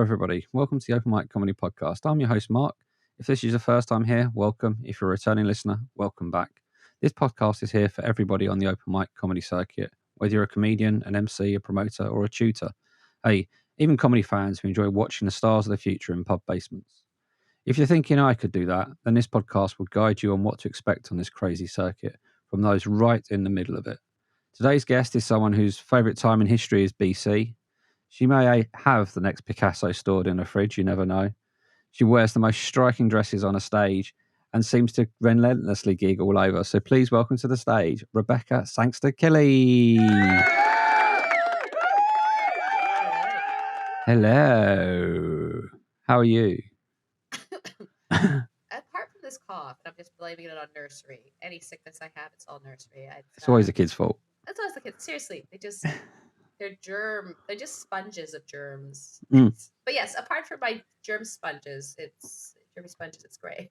everybody. Welcome to the Open Mic Comedy Podcast. I'm your host, Mark. If this is your first time here, welcome. If you're a returning listener, welcome back. This podcast is here for everybody on the open mic comedy circuit, whether you're a comedian, an MC, a promoter, or a tutor. Hey, even comedy fans who enjoy watching the stars of the future in pub basements. If you're thinking I could do that, then this podcast will guide you on what to expect on this crazy circuit from those right in the middle of it. Today's guest is someone whose favourite time in history is BC. She may have the next Picasso stored in her fridge, you never know. She wears the most striking dresses on a stage and seems to relentlessly gig all over. So please welcome to the stage, Rebecca Sangster-Kelly. Hello. How are you? Apart from this cough, I'm just blaming it on nursery. Any sickness I have, it's all nursery. It's always the kid's fault. It's always the kids. Seriously, they're just sponges of germs. But yes, apart from my germ sponges, it's great.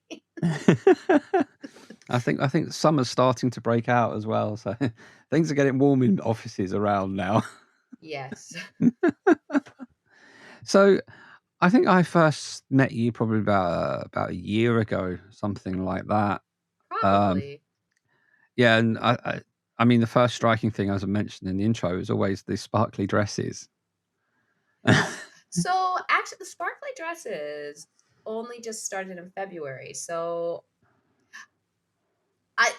I think summer's starting to break out as well, so things are getting warm in offices around now. Yes. So I think I first met you probably about a year ago, something like that. Probably. Yeah, and I mean, the first striking thing, as I mentioned in the intro, is always the sparkly dresses. So actually, the sparkly dresses only just started in February. So when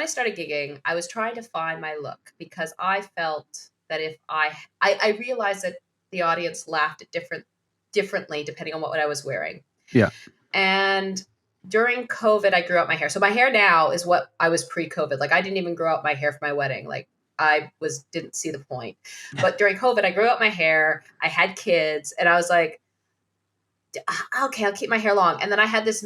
I started gigging, I was trying to find my look because I felt that if I realized that the audience laughed at differently depending on what I was wearing. Yeah. And during COVID, I grew out my hair. So my hair now is what I was pre-COVID. Like I didn't even grow out my hair for my wedding. Like I didn't see the point. But during COVID, I grew out my hair. I had kids, and I was like, okay, I'll keep my hair long. And then I had this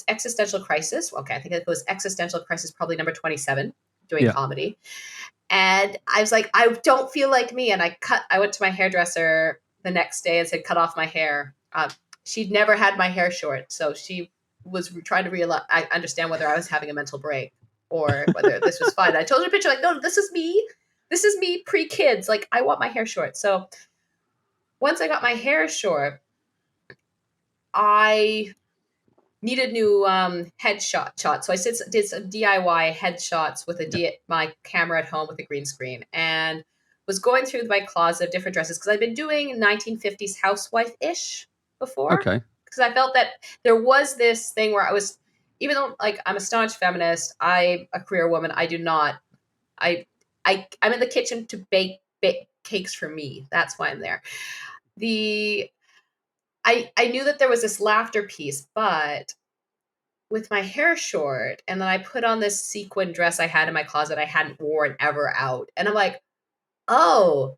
existential crisis. Okay, I think it was existential crisis, probably number 27, doing comedy. And I was like, I don't feel like me. And I went to my hairdresser the next day and said, cut off my hair. She'd never had my hair short. So she was trying to understand whether I was having a mental break or whether this was fine. I told her a picture, like, no, this is me. This is me pre-kids. Like, I want my hair short. So once I got my hair short, I needed new headshot shots. So I did some DIY headshots with my camera at home with a green screen, and was going through my closet of different dresses because I've been doing 1950s housewife-ish before. Okay. Because I felt that there was this thing where I was, even though like I'm a staunch feminist, I'm a career woman. I do not. I'm in the kitchen to bake cakes for me. That's why I'm there. I knew that there was this laughter piece, but with my hair short, and then I put on this sequin dress I had in my closet I hadn't worn ever out. And I'm like, oh,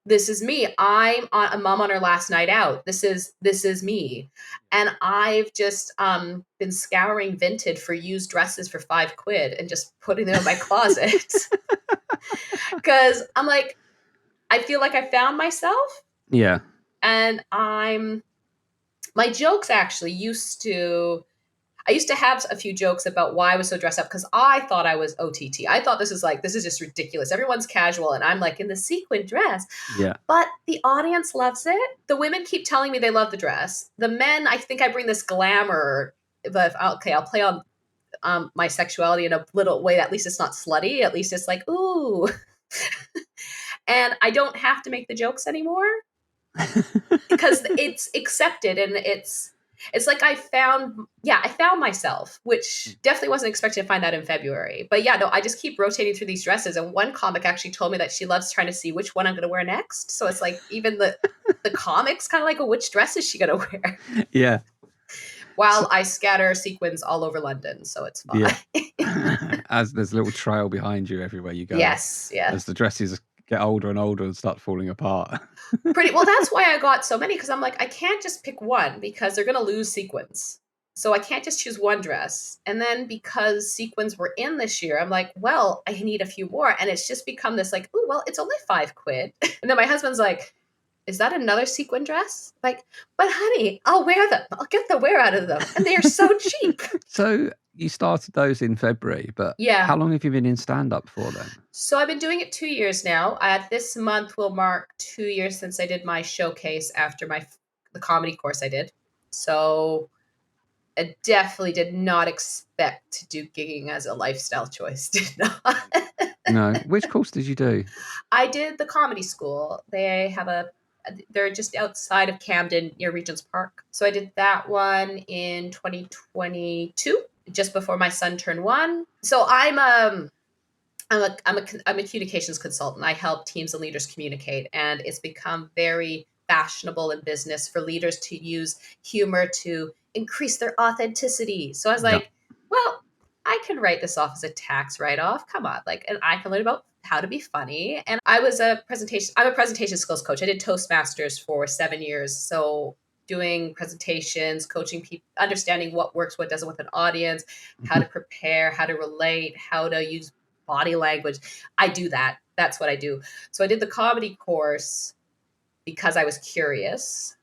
this is me. I'm a mom on her last night out. This is me. And I've just been scouring Vinted for used dresses for £5 and just putting them in my closet. Because I'm like, I feel like I found myself. Yeah. And my jokes actually I used to have a few jokes about why I was so dressed up because I thought I was OTT. I thought this is just ridiculous. Everyone's casual and I'm like in the sequin dress. Yeah. But the audience loves it. The women keep telling me they love the dress. The men, I think I bring this glamour. But I'll play on my sexuality in a little way. At least it's not slutty. At least it's like, ooh. And I don't have to make the jokes anymore. Because it's accepted, and it's like I found myself, which definitely wasn't expecting to find that in February. But yeah, no, I just keep rotating through these dresses, and one comic actually told me that she loves trying to see which one I'm going to wear next. So it's like even the comic's kind of like, which dress is she going to wear? Yeah. While I scatter sequins all over London, so it's fun. Yeah. As there's a little trail behind you everywhere you go. Yes, yeah. As the dresses get older and older and start falling apart. Pretty well. That's why I got so many, because I'm like, I can't just pick one because they're going to lose sequins. So I can't just choose one dress. And then because sequins were in this year, I'm like, well, I need a few more. And it's just become this like, oh, well, it's only £5. And then my husband's like, is that another sequin dress? Like, but honey, I'll wear them. I'll get the wear out of them. And they are so cheap. So you started those in February, but Yeah. how long have you been in stand-up for then? So I've been doing it 2 years now. This month will mark 2 years since I did my showcase after the comedy course I did. So I definitely did not expect to do gigging as a lifestyle choice. Did not. No. Which course did you do? I did the comedy school. They're just outside of Camden near Regent's Park. So I did that one in 2022, just before my son turned 1. So I'm a communications consultant. I help teams and leaders communicate, and it's become very fashionable in business for leaders to use humor to increase their authenticity. So I was Yeah. like, well, I can write this off as a tax write-off. Come on, and I can learn about how to be funny. And I'm a presentation skills coach. I did Toastmasters for 7 years. So doing presentations, coaching people, understanding what works, what doesn't with an audience, how to prepare, how to relate, how to use body language. I do that. That's what I do. So I did the comedy course because I was curious.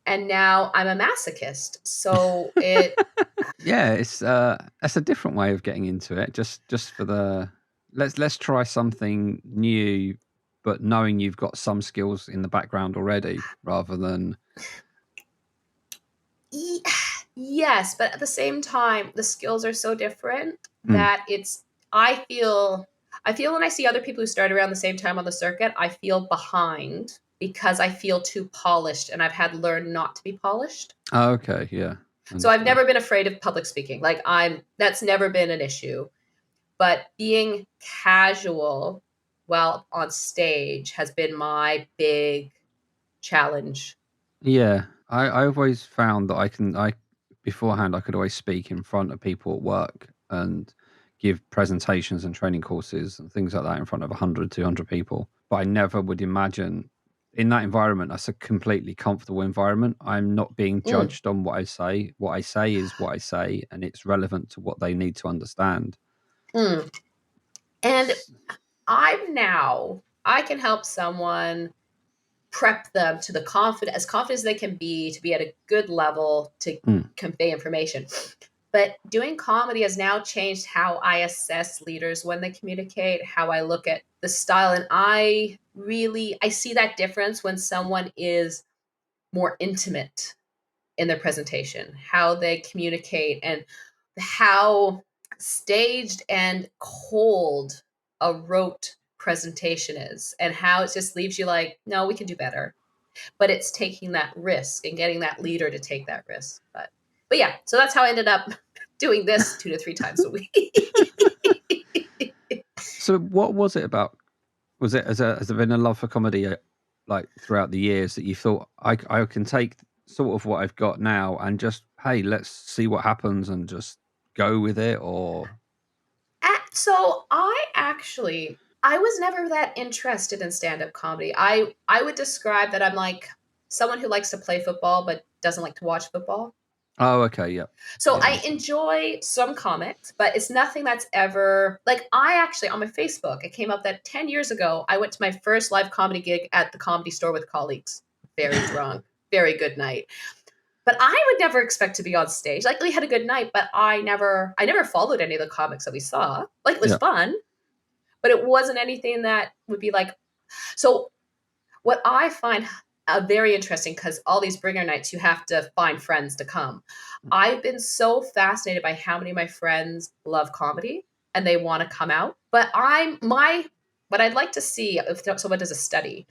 And now I'm a masochist. So Yeah, it's that's a different way of getting into it. Just for the let's try something new, but knowing you've got some skills in the background already, rather than yes, but at the same time, the skills are so different that I feel when I see other people who start around the same time on the circuit, I feel behind because I feel too polished, and I've had to learn not to be polished. Oh, okay, yeah. So I've never been afraid of public speaking. That's never been an issue. But being casual while on stage has been my big challenge. Yeah, I always found that I beforehand I could always speak in front of people at work and give presentations and training courses and things like that in front of 100, 200 people. But I never would imagine in that environment, that's a completely comfortable environment. I'm not being judged on what I say. What I say is what I say, and it's relevant to what they need to understand. And I can help someone prep them to as confident as they can be to be at a good level to convey information. But doing comedy has now changed how I assess leaders when they communicate, how I look at the style. And I see that difference when someone is more intimate in their presentation, how they communicate, and how staged and cold a rote presentation is, and how it just leaves you like, no, we can do better. But it's taking that risk and getting that leader to take that risk. But yeah, so that's how I ended up doing this 2 to 3 times a week. So what was it about? Was it has there been a love for comedy like throughout the years that you thought I can take sort of what I've got now and just, hey, let's see what happens and just go with it? Or So I was never that interested in stand-up comedy. I would describe that I'm like someone who likes to play football but doesn't like to watch football. oh, okay, yeah. So Yeah, I enjoy some comics, but it's nothing that's ever like I actually on my Facebook, it came up that 10 years ago, I went to my first live comedy gig at the Comedy Store with colleagues. Very drunk, very good night. But I would never expect to be on stage. Like we had a good night, but I never followed any of the comics that we saw. Like it was fun, but it wasn't anything that would be like. So what I find very interesting, because all these bringer nights, you have to find friends to come. I've been so fascinated by how many of my friends love comedy and they want to come out. But what I'd like to see if someone does a study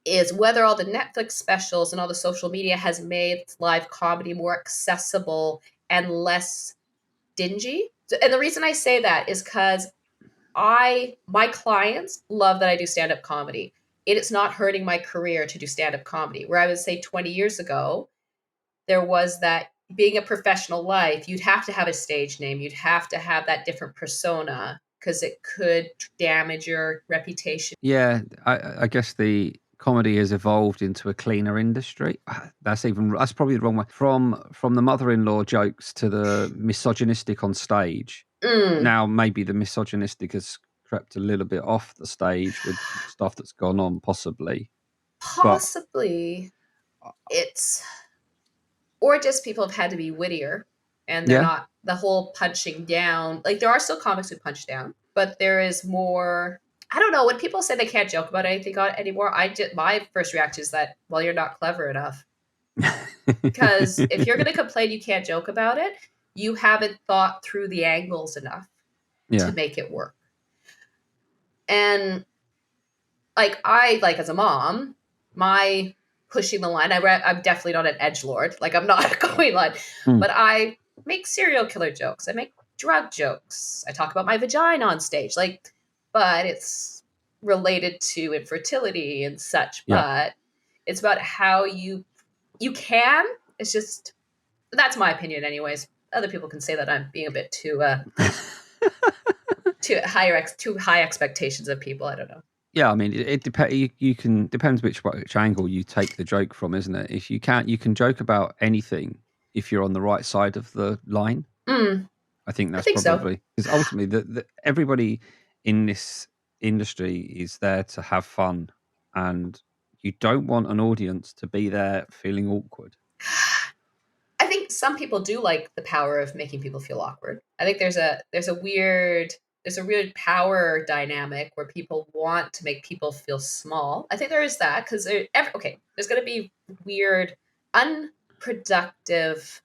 is whether all the Netflix specials and all the social media has made live comedy more accessible and less dingy. And the reason I say that is because my clients love that I do stand-up comedy. It is not hurting my career to do stand-up comedy. Where I would say 20 years ago, there was that being a professional life, you'd have to have a stage name. You'd have to have that different persona because it could damage your reputation. yeah. I guess the comedy has evolved into a cleaner industry. That's probably the wrong way. From the mother-in-law jokes to the misogynistic on stage. Now maybe the misogynistic has crept a little bit off the stage with stuff that's gone on, possibly. Possibly it's, or just people have had to be wittier and they're not the whole punching down. Like, there are still comics who punch down, but there is more. I don't know, when people say they can't joke about anything anymore, my first reaction is that, well, you're not clever enough. Because if you're going to complain you can't joke about it, you haven't thought through the angles enough to make it work. And like, as a mom, my pushing the line, I'm definitely not an edgelord. Like, I'm not going line, but I make serial killer jokes. I make drug jokes. I talk about my vagina on stage. Like, but it's related to infertility and such. But it's about how you can. It's just, that's my opinion anyways. Other people can say that I'm being a bit too too high expectations of people. I don't know. Yeah, I mean, it depends. You can depends which angle you take the joke from, isn't it? If you can joke about anything if you're on the right side of the line. I think that's probably because ultimately, everybody in this industry is there to have fun, and you don't want an audience to be there feeling awkward. I think some people do like the power of making people feel awkward. I think there's a weird power dynamic where people want to make people feel small. I think there is that because there's going to be weird, unproductive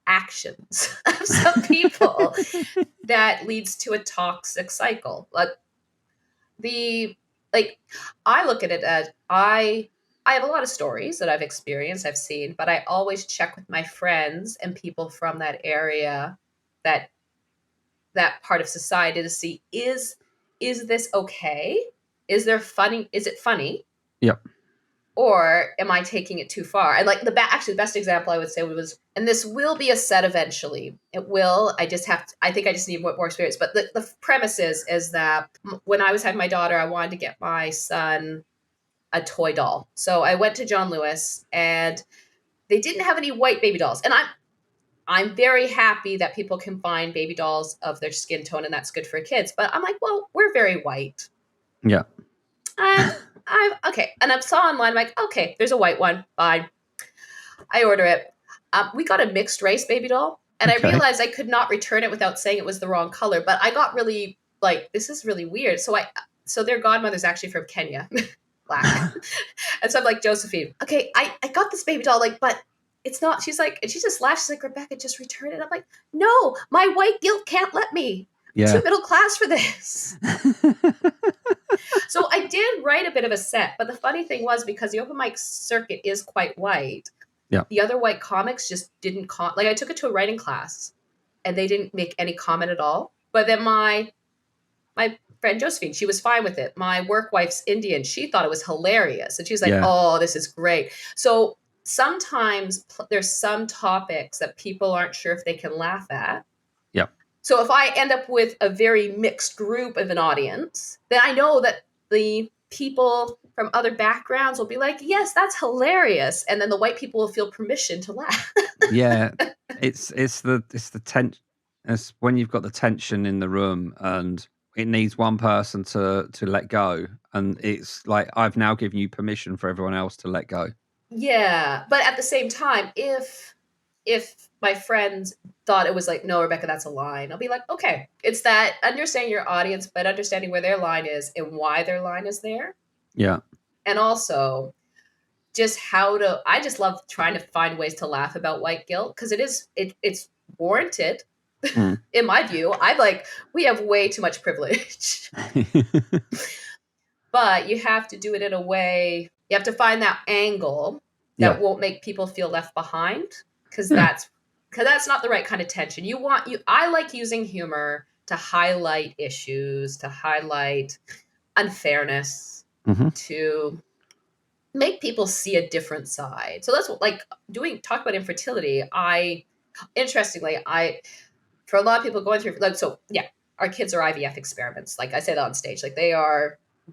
actions of some people that leads to a toxic cycle. I look at it as I have a lot of stories that I've experienced, I've seen, but I always check with my friends and people from that area, that part of society, to see, is this okay? Is it funny? Yep. Or am I taking it too far? And like the best example I would say was, and this will be a set eventually. It will. I think I just need more experience. But the premise is that when I was having my daughter, I wanted to get my son a toy doll. So I went to John Lewis, and they didn't have any white baby dolls. And I'm very happy that people can find baby dolls of their skin tone, and that's good for kids. But I'm like, well, we're very white. Yeah. I'm okay. And I saw online, I'm like, okay, there's a white one. Fine. I order it. We got a mixed race baby doll, and I realized I could not return it without saying it was the wrong color. But I got really like, this is really weird. So their godmother's actually from Kenya, black. And so I'm like, Josephine, okay, I got this baby doll, like, but it's not. She's like, and she just laughed. She's like, Rebecca, just return it. I'm like, no, my white guilt can't let me. Yeah. Too middle class for this. So I did write a bit of a set, but the funny thing was, because the open mic circuit is quite white, the other white comics just didn't like, I took it to a writing class and they didn't make any comment at all. But then my friend Josephine, she was fine with it. My work wife's Indian, she thought it was hilarious. And she was like, oh, this is great. So sometimes there's some topics that people aren't sure if they can laugh at. Yeah. So if I end up with a very mixed group of an audience, then I know that the people from other backgrounds will be like, yes, that's hilarious. And then the white people will feel permission to laugh. Yeah. It's the tension. It's when you've got the tension in the room and it needs one person to let go. And it's like, I've now given you permission for everyone else to let go. Yeah. But at the same time, if my friends thought it was like, no, Rebecca, that's a line, I'll be like, okay, it's that understanding your audience, but understanding where their line is and why their line is there. Yeah. And also just I just love trying to find ways to laugh about white guilt, because it's warranted. In my view. We have way too much privilege. But you have to do it in a way, you have to find that angle that won't make people feel left behind. Because that's not the right kind of tension. I like using humor to highlight issues, to highlight unfairness, to make people see a different side. So that's talk about infertility. Interestingly, for a lot of people going through, our kids are IVF experiments. Like I say that on stage,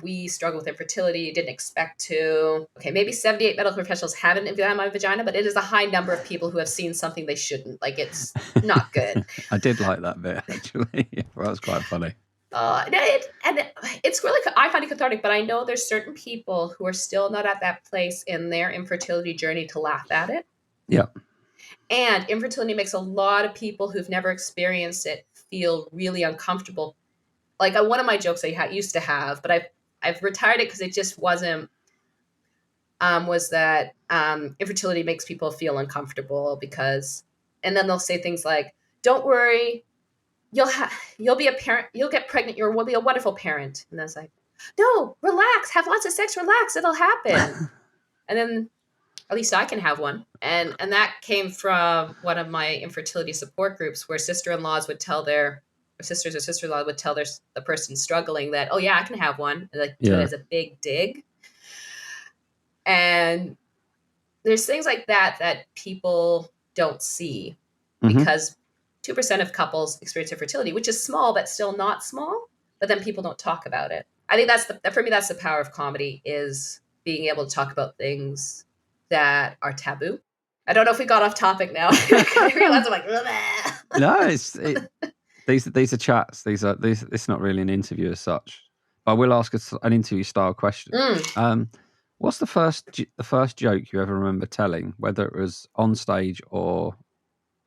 we struggle with infertility, didn't expect to. Okay, maybe 78 medical professionals have an implant on my vagina, but it is a high number of people who have seen something they shouldn't. Like, it's not good. I did like that bit, actually. Well, that was quite funny. It's really, I find it cathartic, but I know there's certain people who are still not at that place in their infertility journey to laugh at it. Yeah. And infertility makes a lot of people who've never experienced it feel really uncomfortable. Like one of my jokes I used to have, but I've retired it because it just wasn't. Was that infertility makes people feel uncomfortable because, and then they'll say things like, "Don't worry, you'll be a parent, you'll get pregnant, you'll be a wonderful parent." And I was like, "No, relax, have lots of sex, relax, it'll happen." And then at least I can have one. And that came from one of my infertility support groups where sister-in-laws would tell their or sisters or sister-in-law would tell the person struggling that, "Oh yeah, I can have one," and like do it Yeah. as a big dig. And there's things like that that people don't see because 2% of couples experience infertility, which is small, but still not small. But then people don't talk about it. I think for me, that's the power of comedy, is being able to talk about things that are taboo. I don't know if we got off topic now. I realize I'm like, "Bleh." No, these are chats. It's not really an interview as such. I will ask an interview style question. What's the first joke you ever remember telling, whether it was on stage or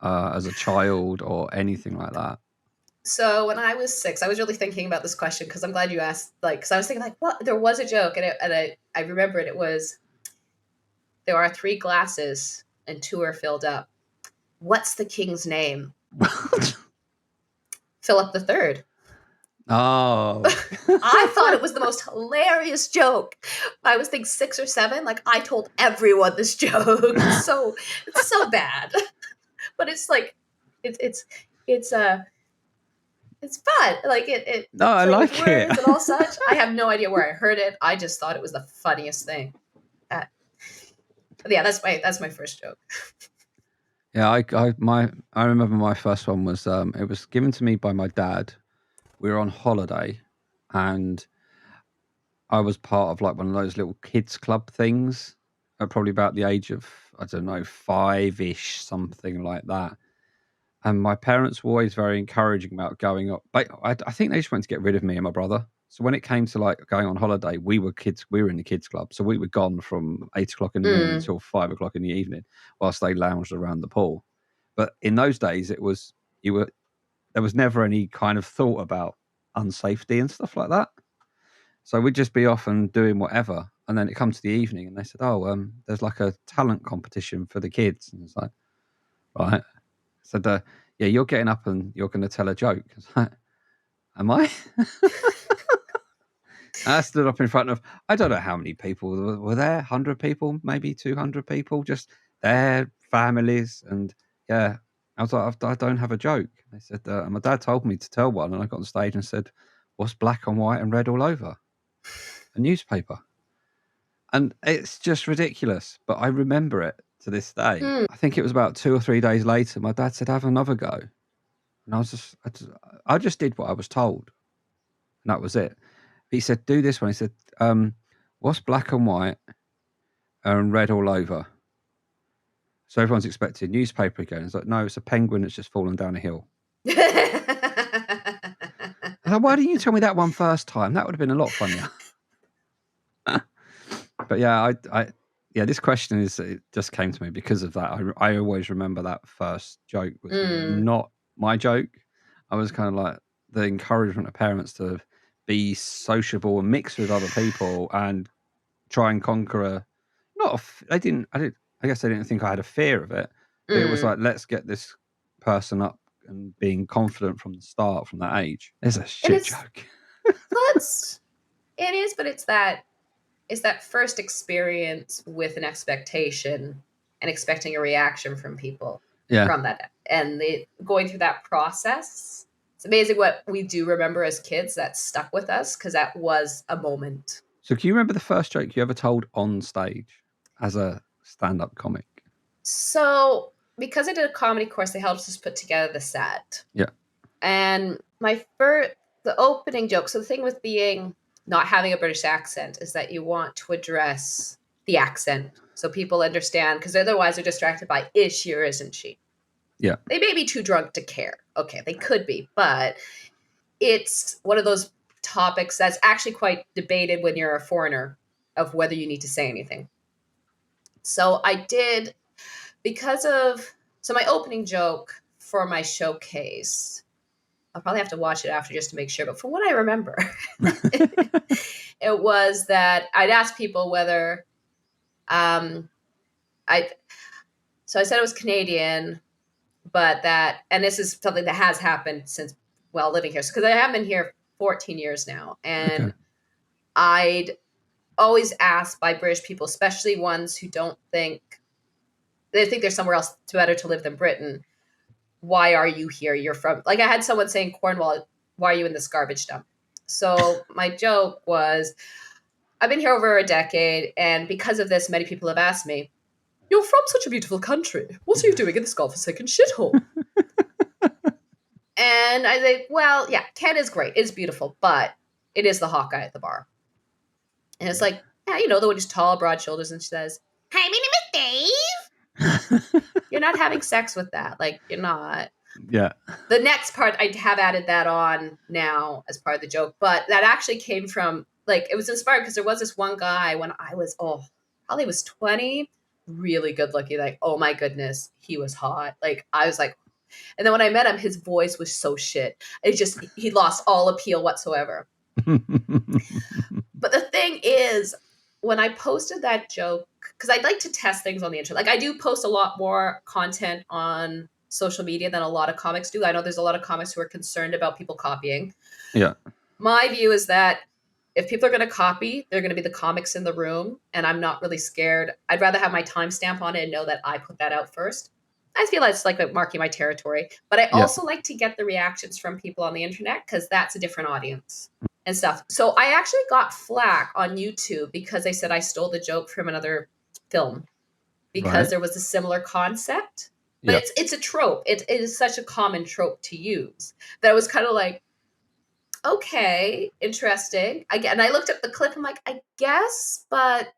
as a child or anything like that? So when I was 6, I was really thinking about this question because I'm glad you asked. Like, because I was thinking like, what? There was a joke, and I remember it. It was, there are 3 glasses and 2 are filled up. What's the king's name? Philip III. Oh, I thought it was the most hilarious joke. I was thinking 6 or 7. Like, I told everyone this joke. It's so bad, but it's like, it's it's fun. Like it no, I play with like it. words and all such. I have no idea where I heard it. I just thought it was the funniest thing. Yeah, that's my first joke. Yeah, I remember my first one was it was given to me by my dad. We were on holiday, and I was part of like one of those little kids club things, probably about the age of, I don't know, 5-ish, something like that. And my parents were always very encouraging about going up. But I think they just wanted to get rid of me and my brother. So when it came to like going on holiday, we were in the kids club. So we were gone from 8 o'clock in the morning until 5 o'clock in the evening whilst they lounged around the pool. But in those days, there was never any kind of thought about unsafety and stuff like that. So we'd just be off and doing whatever. And then it comes to the evening and they said, "Oh, there's like a talent competition for the kids." And it's like, right. So yeah, you're getting up and you're going to tell a joke. It's like, am I? I stood up in front of, I don't know how many people were there, 100 people, maybe 200 people, just their families. And yeah, I was like, I don't have a joke. They said, and my dad told me to tell one. And I got on stage and said, "What's black and white and red all over?" A newspaper. And it's just ridiculous, but I remember it to this day. I think it was about 2 or 3 days later, my dad said, "Have another go." And I just did what I was told. And that was it. He said, "Do this one." He said, "What's black and white and red all over?" So everyone's expecting newspaper again. It's like, no, it's a penguin that's just fallen down a hill. I was like, why didn't you tell me that one first time? That would have been a lot funnier. But yeah, this question it just came to me because of that. I always remember that first joke was not my joke. I was kind of like the encouragement of parents to be sociable and mix with other people and try and conquer I guess they didn't think I had a fear of it. But it was like, let's get this person up and being confident from the start, from that age. It's a shit joke. It is, but it's that first experience with an expectation and expecting a reaction from people from that, and going through that process. It's amazing what we do remember as kids that stuck with us because that was a moment. So can you remember the first joke you ever told on stage as a stand-up comic? So because I did a comedy course, they helped us put together the set. Yeah. And the opening joke, so the thing with not having a British accent is that you want to address the accent so people understand, because otherwise they're distracted by, is she or isn't she? Yeah. They may be too drunk to care. Okay, they could be, but it's one of those topics that's actually quite debated when you're a foreigner of whether you need to say anything. So I did, So my opening joke for my showcase, I'll probably have to watch it after just to make sure, but from what I remember, it was that I'd ask people whether I so I said it was Canadian, but that, and this is something that has happened since, well, living here, because I have been here 14 years now, and Okay. I'd always asked by British people, especially ones who they think there's somewhere else better to live than Britain. Why are you here? You're from, like, I had someone saying Cornwall, why are you in this garbage dump? So my joke was, I've been here over a decade, and because of this, many people have asked me, you're from such a beautiful country. What are you doing in this godforsaken shithole? And I think, well, yeah, Canada's great. It's beautiful, but it is the hot guy at the bar. And it's like, yeah, the one who's tall, broad shoulders, and she says, hi, my name is Dave. You're not having sex with that. Like, you're not. Yeah. The next part, I have added that on now as part of the joke, but that actually came from, like, it was inspired because there was this one guy when I was, probably was 20, really good looking. Like, oh my goodness, he was hot. Like, I was like, and then when I met him, his voice was so shit. He lost all appeal whatsoever. But the thing is, when I posted that joke, because I'd like to test things on the internet. Like, I do post a lot more content on social media than a lot of comics do. I know there's a lot of comics who are concerned about people copying. Yeah. My view is that if people are going to copy, they're going to be the comics in the room, and I'm not really scared. I'd rather have my timestamp on it and know that I put that out first. I feel it's like marking my territory, but I also like to get the reactions from people on the internet because that's a different audience and stuff. So I actually got flack on YouTube because they said I stole the joke from another film because there was a similar concept. But it's a trope. It is such a common trope to use that I was kind of like, okay, interesting. And I looked at the clip. I'm like, I guess, but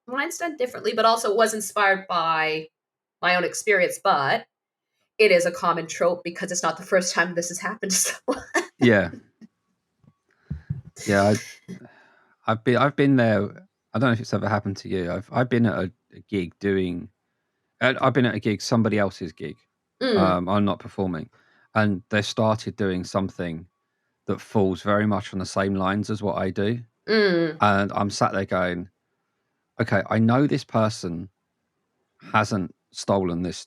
mine's done differently. But also, it was inspired by my own experience. But it is a common trope because it's not the first time this has happened to someone. Yeah. Yeah. I've been there. I don't know if it's ever happened to you. I've been at a gig doing. I've been at a gig, somebody else's gig. I'm not performing, and they started doing something that falls very much on the same lines as what I do. And I'm sat there going, okay, I know this person hasn't stolen this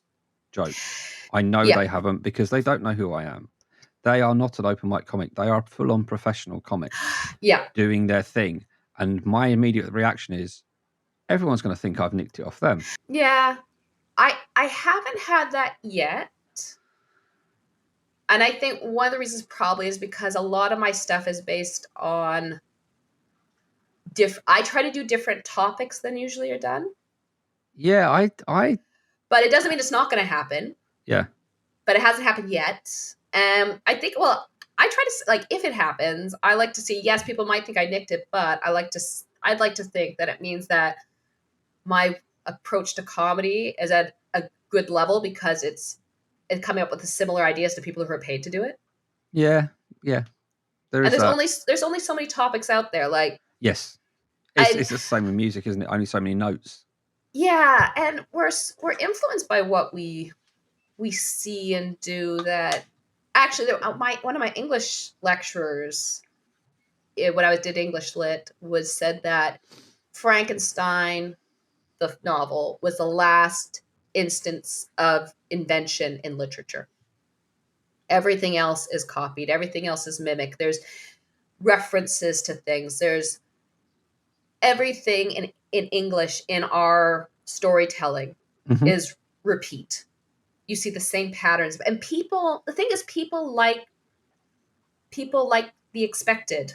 joke. I know they haven't because they don't know who I am. They are not an open mic comic. They are full-on professional comics doing their thing. And my immediate reaction is, everyone's going to think I've nicked it off them. Yeah. I haven't had that yet. And I think one of the reasons probably is because a lot of my stuff is based on I try to do different topics than usually are done. Yeah, but it doesn't mean it's not going to happen. Yeah. But it hasn't happened yet. I think, well, I try to, like, if it happens, I like to see, yes, people might think I nicked it, but I'd like to think that it means that my approach to comedy is at a good level because it's coming up with the similar ideas to people who are paid to do it. Yeah. There's only so many topics out there. Like, yes, it's the same with music, isn't it? Only so many notes. Yeah, and we're influenced by what we see and do. That actually, one of my English lecturers, when I did English Lit, said that Frankenstein, the novel, was the last instance of invention in literature. Everything else is copied. Everything else is mimicked. There's references to things. There's everything in English in our storytelling is repeat. You see the same patterns. And the thing is, people like the expected.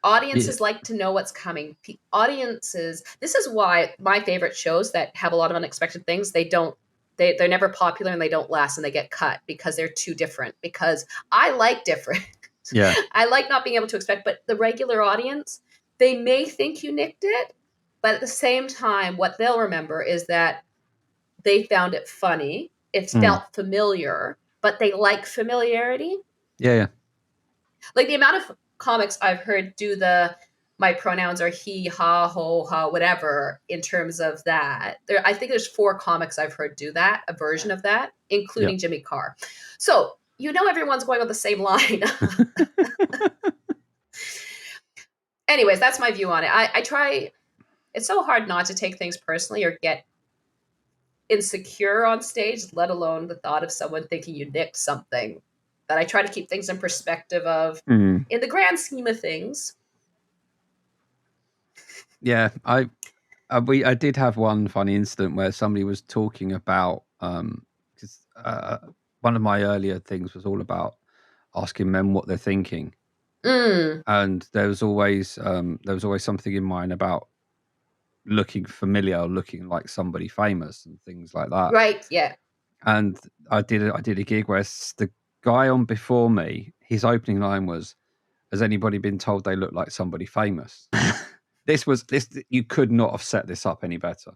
Audiences like to know what's coming. This is why my favorite shows that have a lot of unexpected things, they're never popular and they don't last and they get cut because they're too different. Because I like different. Yeah. I like not being able to expect, but the regular audience, they may think you nicked it, but at the same time, what they'll remember is that they found it funny. It felt familiar, but they like familiarity. Yeah. Like the amount of comics I've heard do the my pronouns are he, ha, ho, ha, whatever in terms of that. I think there's 4 comics I've heard do that, a version of that, including Jimmy Carr. So, everyone's going on the same line. Anyways, that's my view on it. I try, it's so hard not to take things personally or get insecure on stage, let alone the thought of someone thinking you nicked something, that I try to keep things in perspective of in the grand scheme of things. Yeah, I did have one funny incident where somebody was talking about because one of my earlier things was all about asking men what they're thinking, and there was always something in mind about looking familiar, or looking like somebody famous, and things like that. Right? Yeah. And I did a gig where the guy on before me, his opening line was, "Has anybody been told they look like somebody famous?" This you could not have set this up any better.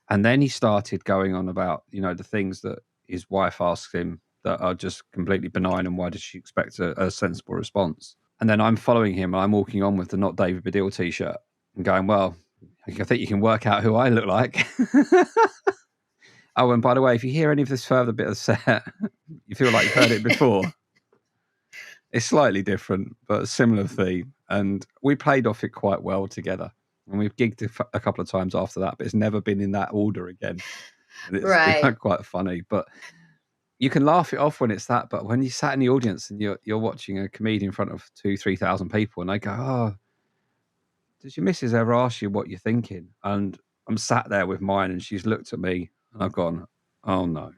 And then he started going on about, the things that his wife asks him that are just completely benign, and why does she expect a sensible response? And then I'm following him, and I'm walking on with the Not David Baddiel t-shirt and going, well, I think you can work out who I look like. Oh, and by the way, if you hear any of this further bit of the set, you feel like you've heard it before. It's slightly different, but a similar theme. And we played off it quite well together. And we've gigged a couple of times after that, but it's never been in that order again. And it's been quite funny. But you can laugh it off when it's that. But when you sat in the audience and you're watching a comedian in front of 2,000-3,000 people, and they go, "Oh, does your missus ever ask you what you're thinking?" And I'm sat there with mine, and she's looked at me, and I've gone, "Oh no,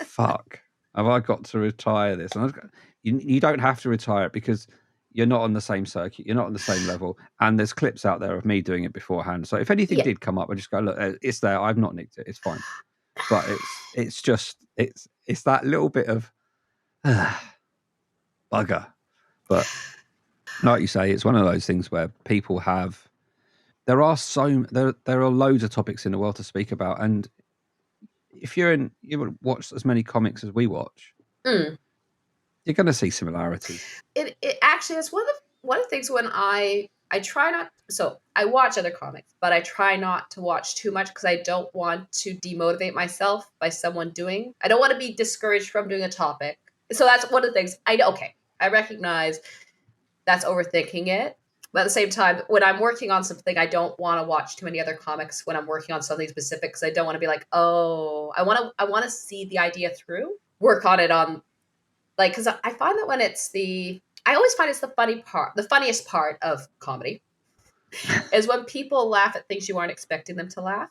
fuck! Have I got to retire this?" And you don't have to retire it, because you're not on the same circuit, you're not on the same level, and there's clips out there of me doing it beforehand. So if anything did come up, I just go, look, it's there. I've not nicked it. It's fine. But it's just that little bit of bugger. But like you say, it's one of those things where people have. There are loads of topics in the world to speak about, and if you watch as many comics as we watch, you're going to see similarities. It actually is one of the things when I try not. So I watch other comics, but I try not to watch too much, because I don't want to demotivate myself by someone doing. I don't want to be discouraged from doing a topic. So that's one of the things. I recognize that's overthinking it. But at the same time, when I'm working on something, I don't want to watch too many other comics when I'm working on something specific, because I don't want to be like, oh, I want to see the idea through, work on it on, like, because I find that when I always find it's the funniest part of comedy is when people laugh at things you aren't expecting them to laugh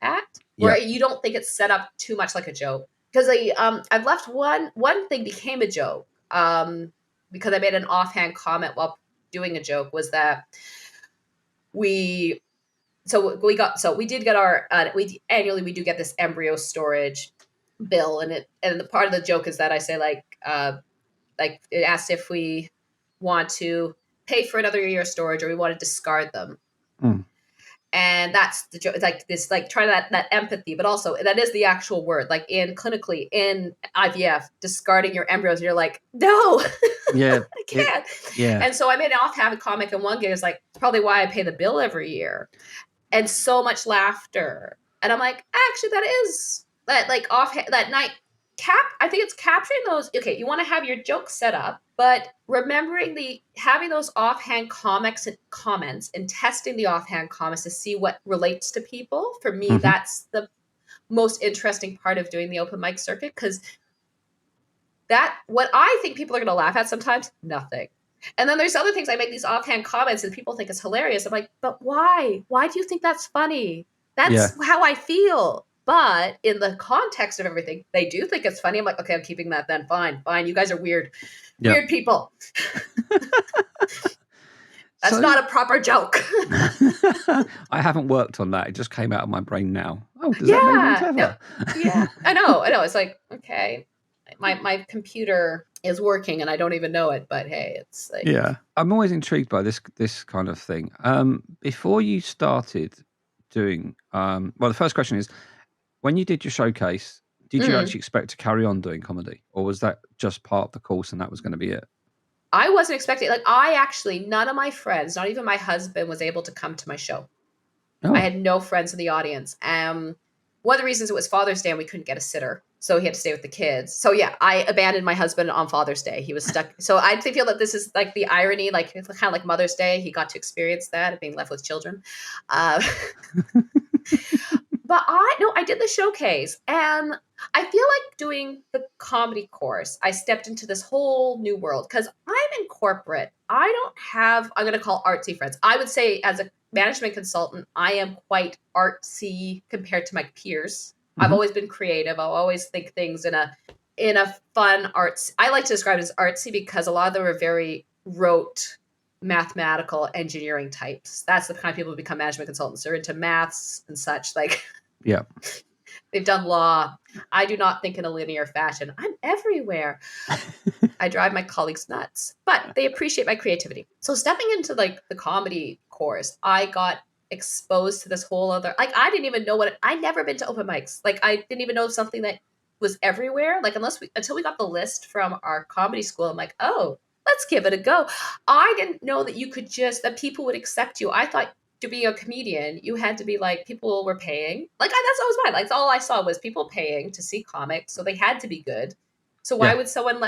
at, where you don't think it's set up too much like a joke. Because I've left one thing became a joke, because I made an offhand comment while doing a joke, was that we did get our annually we do get this embryo storage bill, and the part of the joke is that I say like it asked if we want to pay for another year of storage or we want to discard them. And that's the joke. It's like this, like try that empathy, but also that is the actual word. Like clinically in IVF, discarding your embryos, you're like, no, yeah, I can't. And so I made an offhand comic, and one gig is like, probably why I pay the bill every year, and so much laughter. And I'm like, actually, that is that like offhand that night. I think it's capturing those. Okay, you want to have your joke set up, but remembering having those offhand comments and testing the offhand comments to see what relates to people. For me, that's the most interesting part of doing the open mic circuit, because what I think people are going to laugh at sometimes, nothing. And then there's other things I make these offhand comments and people think it's hilarious. I'm like, but why? Why do you think that's funny? That's how I feel. But in the context of everything, they do think it's funny. I'm like, okay, I'm keeping that then. Fine. You guys are weird. Weird people. That's not a proper joke. I haven't worked on that. It just came out of my brain now. Oh, does that make me clever? Yeah, I know. It's like, okay, my computer is working and I don't even know it, but hey, it's like... Yeah. I'm always intrigued by this kind of thing. Before you started doing, well, the first question is, when you did your showcase, did you actually expect to carry on doing comedy, or was that just part of the course and that was going to be it? I wasn't expecting, like, none of my friends, not even my husband, was able to come to my show. I Oh, had no friends in the audience. One of the reasons it was Father's Day and we couldn't get a sitter, so he had to stay with the kids. So yeah, I abandoned my husband on Father's Day. He was stuck. So I feel that this is like the irony, like it's kind of like Mother's Day. He got to experience that of being left with children. Uh, but I did the showcase, and I feel like doing the comedy course, I stepped into this whole new world because I'm in corporate. I don't have, I'm going to call artsy friends. I would say as a management consultant, I am quite artsy compared to my peers. I've always been creative. I'll always think things in a fun arts. I like to describe it as artsy because a lot of them are very rote mathematical engineering types. That's the kind of people who become management consultants. They're into maths and such. Like, yeah. they've done law. I do not think in a linear fashion. I'm everywhere. I drive my colleagues nuts, but they appreciate my creativity. So stepping into like the comedy course, I got exposed to this whole other, like, I didn't even know I'd never been to open mics. Like, I didn't even know something that was everywhere. Like, until we got the list from our comedy school, I'm like, oh, let's give it a go. I didn't know that people would accept you. I thought to be a comedian, you had to be like, people were paying. Like, that's always mine. Like, all I saw was people paying to see comics, so they had to be good. So why Yeah. would someone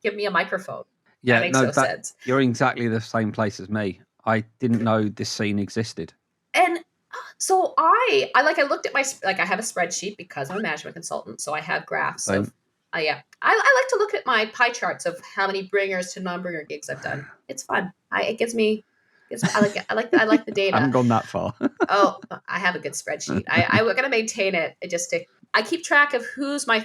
give me a microphone? Yeah, That makes no sense. You're exactly the same place as me. I didn't know this scene existed. And so I looked at I have a spreadsheet because I'm a management consultant, so I have graphs Same. of yeah. I like to look at my pie charts of how many bringers to non-bringer gigs I've done. It's fun. It gives me I like it. I like the I data. haven't gone that far. Oh, I have a good spreadsheet. I'm gonna maintain it. I keep track of who's my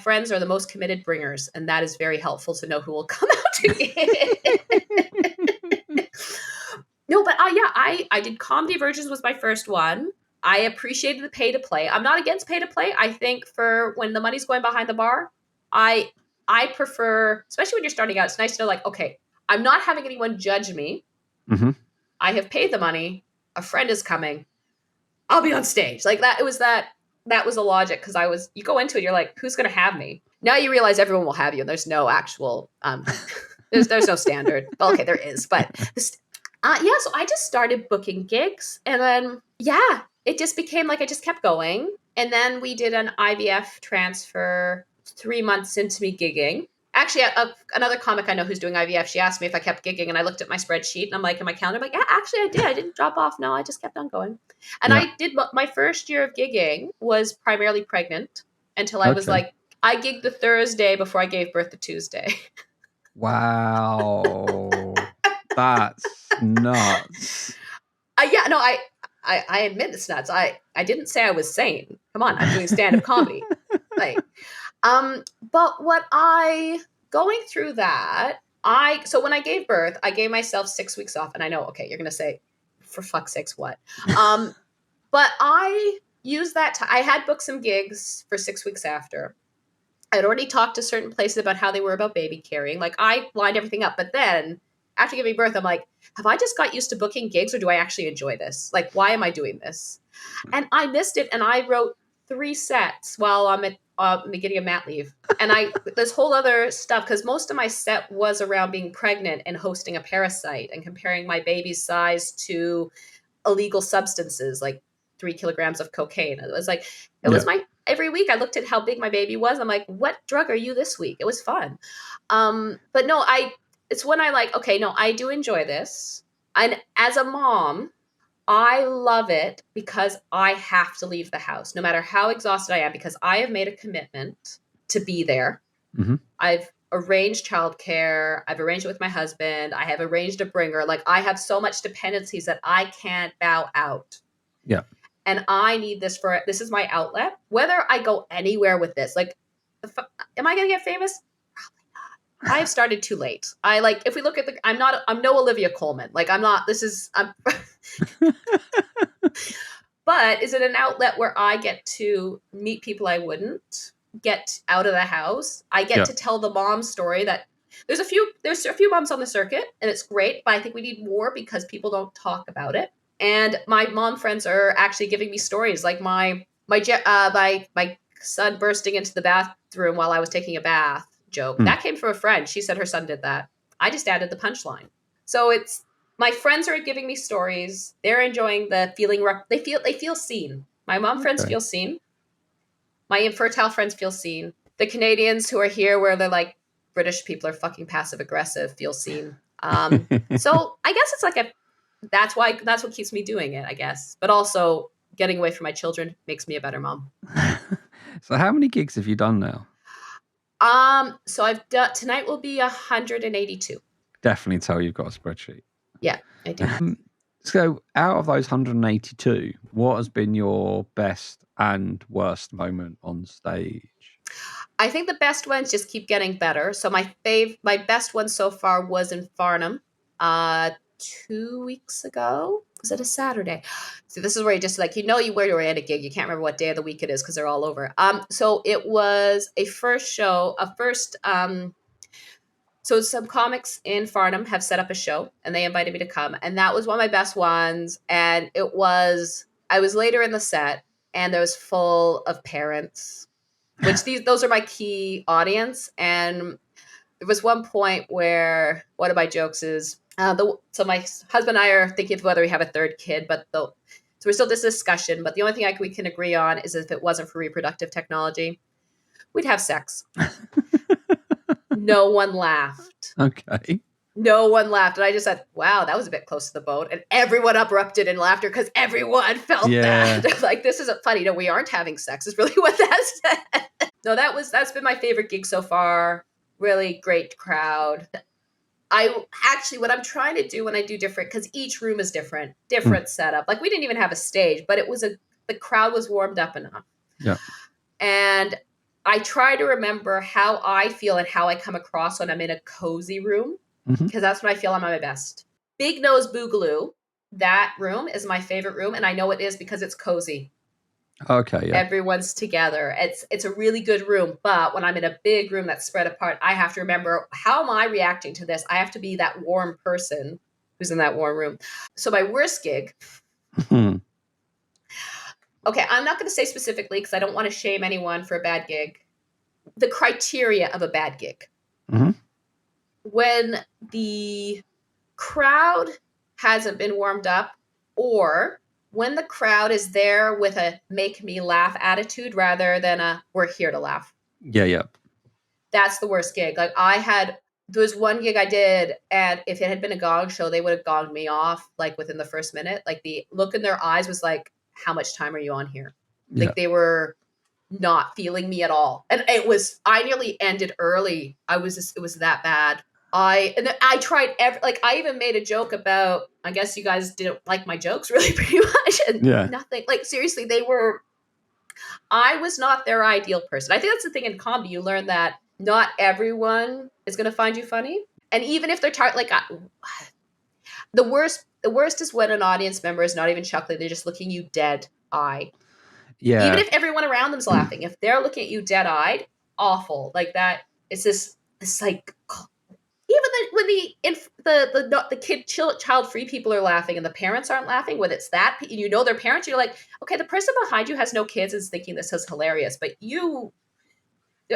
friends are the most committed bringers, and that is very helpful to know who will come out to it. No, but yeah, I did comedy versions was my first one. I appreciated the pay to play. I'm not against pay to play. I think for when the money's going behind the bar, I prefer, especially when you're starting out, it's nice to know, like, okay, I'm not having anyone judge me. Mm-hmm. I have paid the money. A friend is coming. I'll be on stage. Like that. It was that was the logic, because you go into it, you're like, who's going to have me? Now you realize everyone will have you, and there's no actual there's no standard. Well, okay, there is, but yeah. So I just started booking gigs, and then yeah, it just became like I just kept going, and then we did an IVF transfer 3 months into me gigging. Actually, another comic I know who's doing IVF, she asked me if I kept gigging, and I looked at my spreadsheet, and I'm like, in my calendar, I'm like, yeah, actually I did. I didn't drop off. No, I just kept on going. And Yeah. I did, my first year of gigging was primarily pregnant until I was Okay. like, I gigged the Thursday before I gave birth the Tuesday. Wow. That's nuts. Yeah, no, I admit it's nuts. I didn't say I was sane. Come on, I'm doing stand-up comedy. Like, but going through that, so when I gave birth, I gave myself 6 weeks off, and I know, okay, you're gonna say, for fuck's sakes, what? But I used that I had booked some gigs for 6 weeks after. I'd already talked to certain places about how they were about baby carrying. Like, I lined everything up, but then after giving birth, I'm like, have I just got used to booking gigs, or do I actually enjoy this? Like, why am I doing this? And I missed it, and I wrote 3 sets while I'm at getting a mat leave. And this whole other stuff, because most of my set was around being pregnant and hosting a parasite and comparing my baby's size to illegal substances like 3 kilograms of cocaine. It was like, every week I looked at how big my baby was. I'm like, what drug are you this week? It was fun. But no, it's when I like, okay, no, I do enjoy this. And as a mom, I love it because I have to leave the house no matter how exhausted I am, because I have made a commitment to be there. Mm-hmm. I've arranged childcare. I've arranged it with my husband. I have arranged a bringer. Like, I have so much dependencies that I can't bow out. Yeah. And I need this this is my outlet. Whether I go anywhere with this, like, am I going to get famous? Probably not. I've started too late. If we look at I'm no Olivia Colman. Like, I'm but is it an outlet where I get to meet people I wouldn't get out of the house? I get to tell the mom story that there's a few moms on the circuit, and it's great, but I think we need more because people don't talk about it. And my mom friends are actually giving me stories, like my son bursting into the bathroom while I was taking a bath joke. That came from a friend. She said her son did that. I just added the punchline. So it's my friends are giving me stories. They're enjoying the feeling. They feel seen. My mom friends Okay. feel seen. My infertile friends feel seen. The Canadians who are here, where they're like British people are fucking passive aggressive, feel seen. So I guess it's like that's what keeps me doing it, I guess. But also getting away from my children makes me a better mom. So how many gigs have you done now? So I've done tonight will be 182. Definitely tell you've got a spreadsheet. Yeah, I do. So out of those 182, what has been your best and worst moment on stage? I think the best ones just keep getting better. So my best one so far was in Farnham, 2 weeks ago. Was it a Saturday? So this is where you just like where you're at a gig. You can't remember what day of the week it is because they're all over. So it was a first show, So some comics in Farnham have set up a show, and they invited me to come, and that was one of my best ones. And I was later in the set, and there was full of parents, which those are my key audience. And there was one point where one of my jokes is so my husband and I are thinking of whether we have a third kid, so we're still this discussion. But the only thing we can agree on is if it wasn't for reproductive technology, we'd have sex. No one laughed. Okay. No one laughed. And I just said, wow, that was a bit close to the bone. And everyone erupted in laughter because everyone felt that. Like, this isn't funny. No, we aren't having sex is really what that said. No, that's been my favorite gig so far. Really great crowd. What I'm trying to do when I do different, because each room is different setup. Like, we didn't even have a stage, but the crowd was warmed up enough. Yeah. And I try to remember how I feel and how I come across when I'm in a cozy room, because that's when I feel I'm at my best. Big Nose Boogaloo, that room is my favorite room, and I know it is because it's cozy. Okay, yeah. Everyone's together. It's a really good room, but when I'm in a big room that's spread apart, I have to remember, how am I reacting to this? I have to be that warm person who's in that warm room. So my worst gig... Okay, I'm not going to say specifically because I don't want to shame anyone for a bad gig. The criteria of a bad gig. When the crowd hasn't been warmed up, or when the crowd is there with a make me laugh attitude rather than a we're here to laugh. Yeah. That's the worst gig. Like, there was one gig I did, and if it had been a gong show, they would have gonged me off like within the first minute. Like, the look in their eyes was like, how much time are you on here? Like, they were not feeling me at all. And I nearly ended early. It was that bad. I tried I even made a joke about, I guess you guys didn't like my jokes really pretty much. And nothing, like, seriously, I was not their ideal person. I think that's the thing in comedy. You learn that not everyone is going to find you funny. And even if they're the worst is when an audience member is not even chuckling. They're just looking you dead eye. Yeah. Even if everyone around them's laughing, if they're looking at you dead eyed, awful. Like, that, it's this like, even when the child free people are laughing and the parents aren't laughing, when it's that, their parents, you're like, okay, the person behind you has no kids and is thinking this is hilarious, but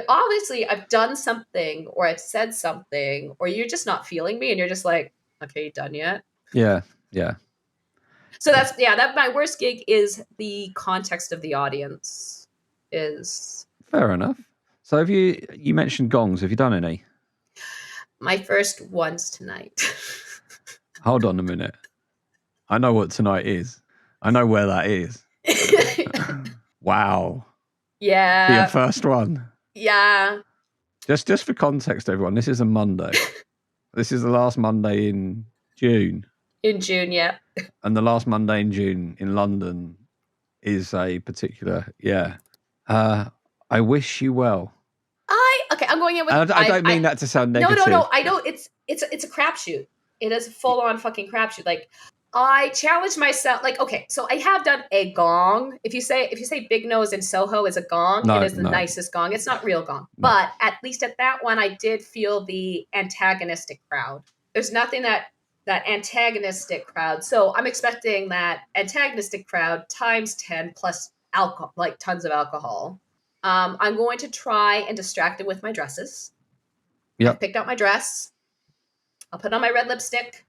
obviously I've done something or I've said something, or you're just not feeling me, and you're just like, okay, you done yet? Yeah. So that my worst gig is the context of the audience is. Fair enough. So have you mentioned gongs? Have you done any? My first one's tonight. Hold on a minute. I know what tonight is. I know where that is. Wow. Yeah. For your first one. Yeah. Just for context, everyone, this is a Monday. This is the last Monday in June. In June, yeah. And the last Monday in June in London is a particular, I wish you well. I'm going in with. I don't mean that to sound negative. No. I know it's a crapshoot. It is a full on fucking crapshoot. Like, I challenge myself. Like, okay, so I have done a gong. If you say Big Nose in Soho is a gong, it is the nicest gong. It's not real gong, but at least at that one, I did feel the antagonistic crowd. There's nothing that antagonistic crowd. So I'm expecting that antagonistic crowd times 10 plus alcohol, like tons of alcohol. I'm going to try and distract it with my dresses. Yep. I picked out my dress. I'll put on my red lipstick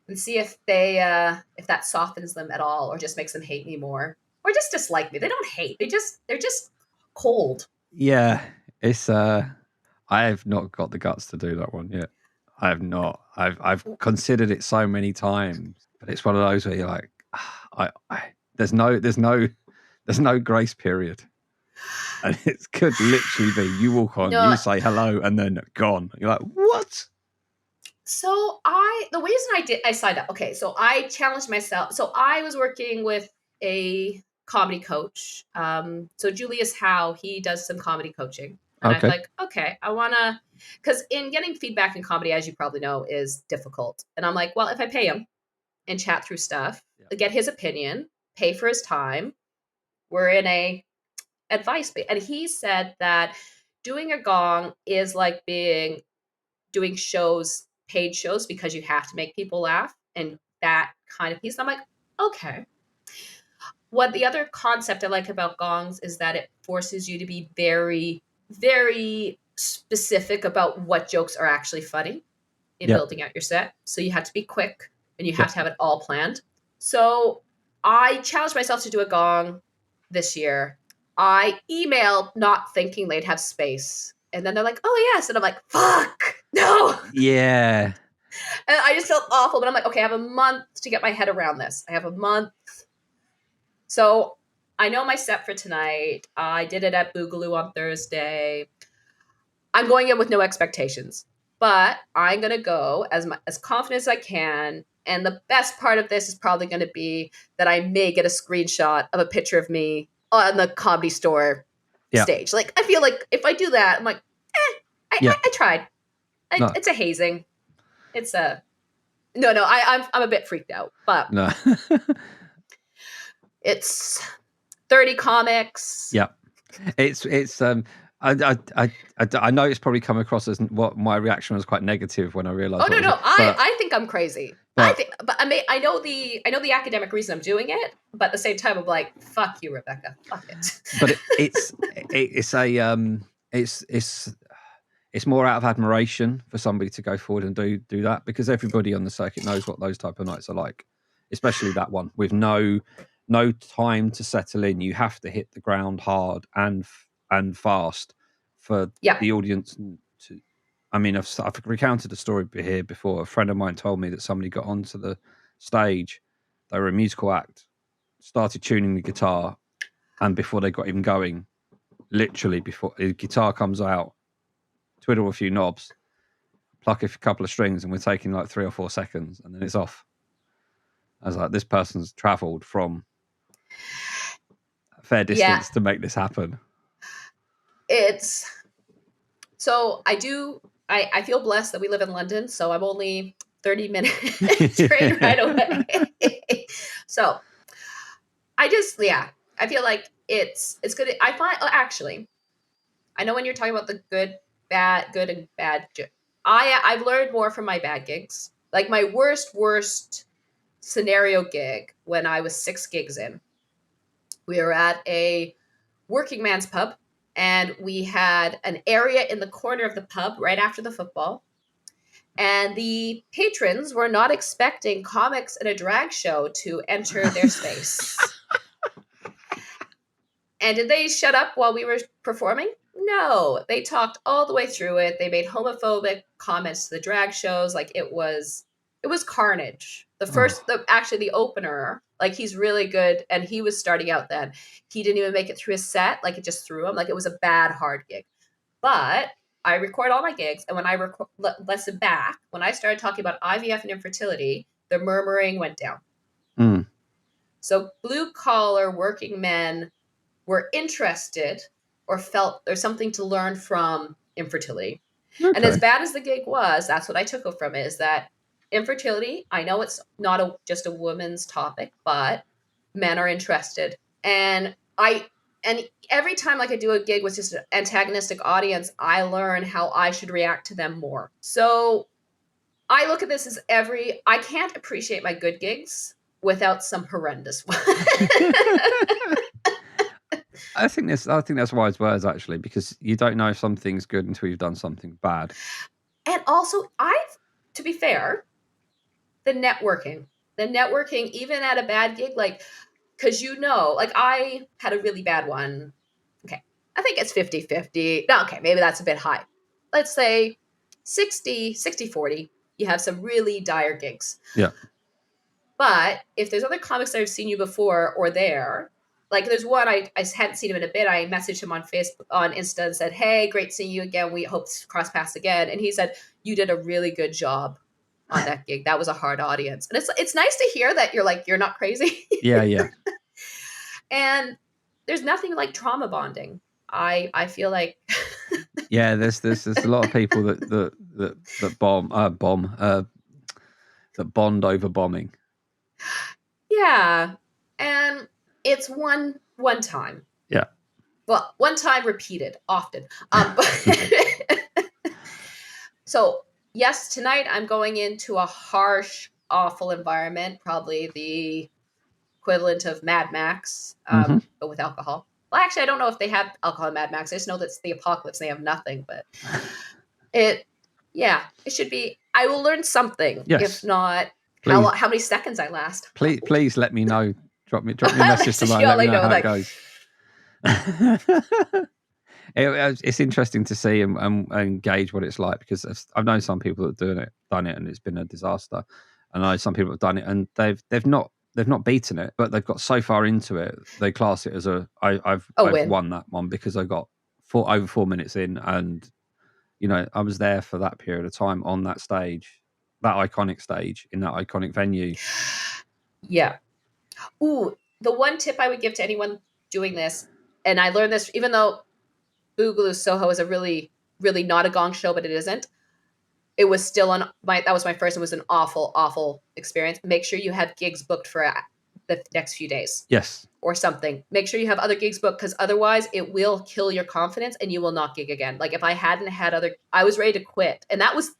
and see if if that softens them at all, or just makes them hate me more, or just dislike me. They don't hate. They're just cold. Yeah, it's I have not got the guts to do that one yet. I have not. I've considered it so many times, but it's one of those where you're like, there's no grace period, and it could literally be you walk on, No. you say hello, and then gone. You're like, what? So the reason I signed up. Okay, so I challenged myself. So I was working with a comedy coach. So Julius Howe, he does some comedy coaching, and I'm Okay. like, okay, I wanna, because in getting feedback in comedy, as you probably know, is difficult. And I'm like, well, if I pay him and chat through stuff, get his opinion, pay for his time, we're in a advice. And he said that doing a gong is like doing shows, paid shows, because you have to make people laugh and that kind of piece. I'm like, okay. What the other concept I like about gongs is that it forces you to be very, very specific about what jokes are actually funny in building out your set. So you have to be quick and you have to have it all planned. So I challenged myself to do a gong this year. I emailed not thinking they'd have space. And then they're like, oh, yes. And I'm like, fuck, no. Yeah. And I just felt awful. But I'm like, okay, I have a month to get my head around this. I have a month. So I know my set for tonight. I did it at Boogaloo on Thursday. I'm going in with no expectations, but I'm going to go as confident as I can. And the best part of this is probably going to be that I may get a screenshot of a picture of me on the Comedy Store stage. Like, I feel like if I do that, I'm like, I tried. No. It's a hazing. It's a no. I'm a bit freaked out, but no. It's 30 comics. Yeah, it's I know it's probably come across as what my reaction was quite negative when I realized. Oh no, I think I'm crazy. But I know the academic reason I'm doing it, but at the same time I'm like, fuck you, Rebecca, fuck it. But it's more out of admiration for somebody to go forward and do that, because everybody on the circuit knows what those type of nights are like, especially that one with no time to settle in. You have to hit the ground hard and fast for the audience to. I mean, I've recounted a story here before. A friend of mine told me that somebody got onto the stage. They were a musical act, started tuning the guitar, and before they got even going, literally before the guitar comes out, twiddle a few knobs, pluck a couple of strings, and we're taking like 3 or 4 seconds, and then it's off. I was like, this person's travelled from a fair distance to make this happen. It's so I feel blessed that we live in London, so I'm only 30 minutes train right away. So I feel like it's good. I find actually, I know when you're talking about the good and bad. I've learned more from my bad gigs. Like my worst scenario gig when I was 6 gigs in. We were at a working man's pub, and we had an area in the corner of the pub right after the football. And the patrons were not expecting comics in a drag show to enter their space. And did they shut up while we were performing? No, they talked all the way through it. They made homophobic comments to the drag shows. Like it was carnage. The opener, like he's really good. And he was starting out then. He didn't even make it through his set. Like it just threw him. Like it was a bad, hard gig. But I record all my gigs. And when I listen back, when I started talking about IVF and infertility, the murmuring went down. Mm. So blue collar working men were interested or felt there's something to learn from infertility. Okay. And as bad as the gig was, that's what I took from it, is that infertility, I know it's not just a woman's topic, but men are interested. And every time like I do a gig with just an antagonistic audience, I learn how I should react to them more. So I look at this as I can't appreciate my good gigs without some horrendous ones. I think that's wise words, actually, because you don't know if something's good until you've done something bad. And also, to be fair, the networking, even at a bad gig, like, because like I had a really bad one. Okay, I think it's 50-50. No, okay, maybe that's a bit high. Let's say 60-40. You have some really dire gigs. Yeah. But if there's other comics that have seen you before or there, like there's one I hadn't seen him in a bit. I messaged him on Facebook, on Insta, and said, "Hey, great seeing you again. We hope to cross paths again." And he said, "You did a really good job on that gig. That was a hard audience." And it's nice to hear that you're not crazy. Yeah. And there's nothing like trauma bonding. I feel like yeah, there's a lot of people that bond over bombing. Yeah. And it's one time. Yeah. Well, one time repeated often. So yes, tonight I'm going into a harsh, awful environment, probably the equivalent of Mad Max, but with alcohol. Well, actually, I don't know if they have alcohol in Mad Max. I just know that's the apocalypse. They have nothing, but it should be. I will learn something. Yes. If not, please, how many seconds I last. Please let me know. Drop me a message tomorrow. Let me know how it goes. It's interesting to see and gauge what it's like, because I've known some people that have done it, and it's been a disaster. And I know some people have done it and they've not beaten it, but they've got so far into it, they class it as I've won that one, because I got over 4 minutes in, and I was there for that period of time on that stage, that iconic stage in that iconic venue. Yeah. Ooh, the one tip I would give to anyone doing this, and I learned this even though Boogaloo Soho is a really, really not a gong show, but it isn't. It was still that was my first. It was an awful, awful experience. Make sure you have gigs booked for the next few days. Yes. Or something. Make sure you have other gigs booked, because otherwise it will kill your confidence and you will not gig again. Like if I hadn't had I was ready to quit. And that was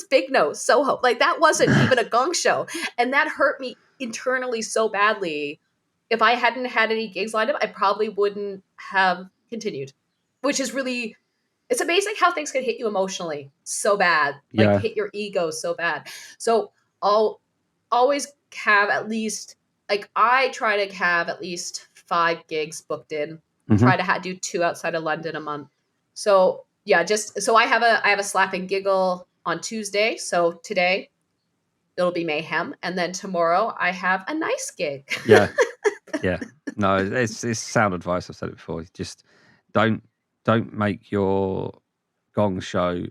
Big No Soho. Like that wasn't even a gong show. And that hurt me internally so badly. If I hadn't had any gigs lined up, I probably wouldn't have continued, which is really, it's amazing how things can hit you emotionally so bad, like hit your ego so bad. So I'll always have at least, like I try to have at least 5 gigs booked in. Try to do 2 outside of London a month. So yeah, so I have a slap and giggle on Tuesday. So today it'll be mayhem, and then tomorrow I have a nice gig. Yeah. No, it's sound advice. I've said it before. Just don't make your gong show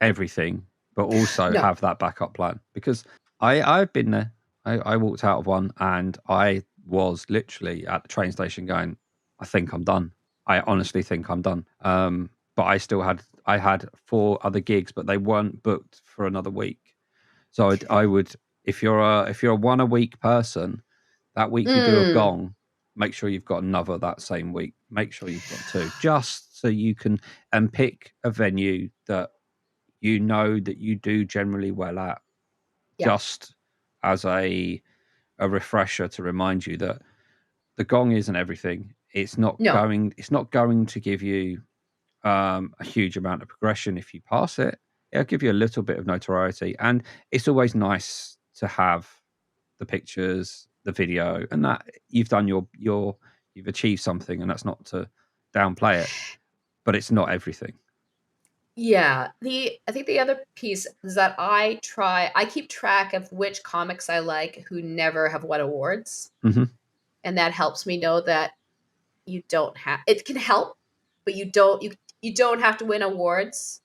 everything, but also have that backup plan, because I've been there. I walked out of one and I was literally at the train station going, I think I'm done. I honestly think I'm done. But I had 4 other gigs, but they weren't booked for another week. So I would, if you're a 1 a week person, that week you do a gong, make sure you've got another that same week. Make sure you've got 2, just so you can, and pick a venue that that you do generally well at, just as a refresher to remind you that the gong isn't everything. It's not going to give you a huge amount of progression if you pass it. It'll give you a little bit of notoriety, and it's always nice to have the pictures, the video, and that you've done you've achieved something, and that's not to downplay it, but it's not everything. Yeah. I think the other piece is that I keep track of which comics I like who never have won awards. And that helps me know that you don't have, it can help, but you don't have to win awards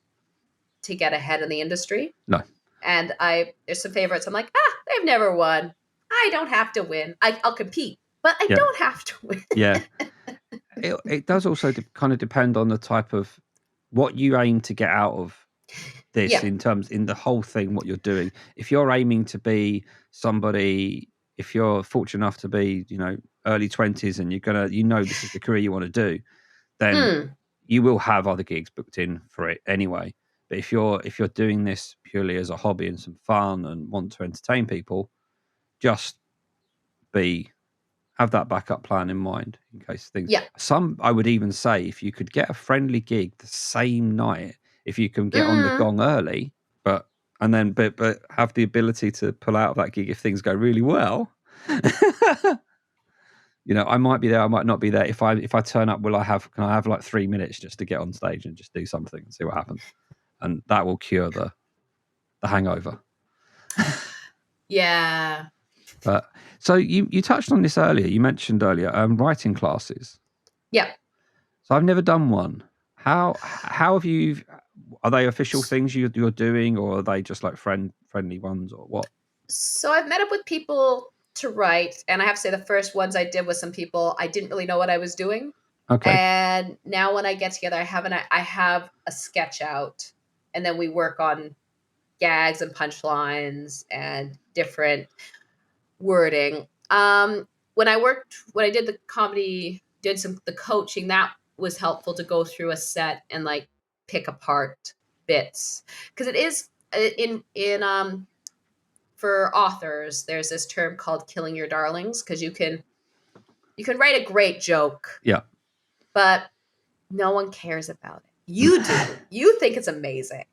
to get ahead in the industry. No. And there's some favorites. I'm like, they've never won. I don't have to win. I'll compete, but I don't have to win. Yeah. It does also kind of depend on the type of what you aim to get out of this, in the whole thing, what you're doing. If you're aiming to be somebody, if you're fortunate enough to be, early 20s, and this is the career you want to do, then you will have other gigs booked in for it anyway. But if you're doing this purely as a hobby and some fun and want to entertain people, just have that backup plan in mind in case things. I would even say, if you could get a friendly gig the same night, if you can get on the gong early, but and then but have the ability to pull out of that gig if things go really well. I might be there, I might not be there. If I turn up, can I have like 3 minutes just to get on stage and just do something and see what happens? And that will cure the hangover. Yeah. But so you touched on this earlier. You mentioned earlier writing classes. Yeah. So I've never done one. How have you? Are they official things you're doing, or are they just like friendly ones, or what? So I've met up with people to write, and I have to say the first ones I did with some people, I didn't really know what I was doing. Okay. And now when I get together, I have a sketch out, and then we work on gags and punchlines and different wording. When I did the comedy, the coaching, that was helpful to go through a set and like pick apart bits, because it is in for authors, there's this term called killing your darlings, because you can write a great joke, Yeah. but no one cares about it. You do. You think it's amazing.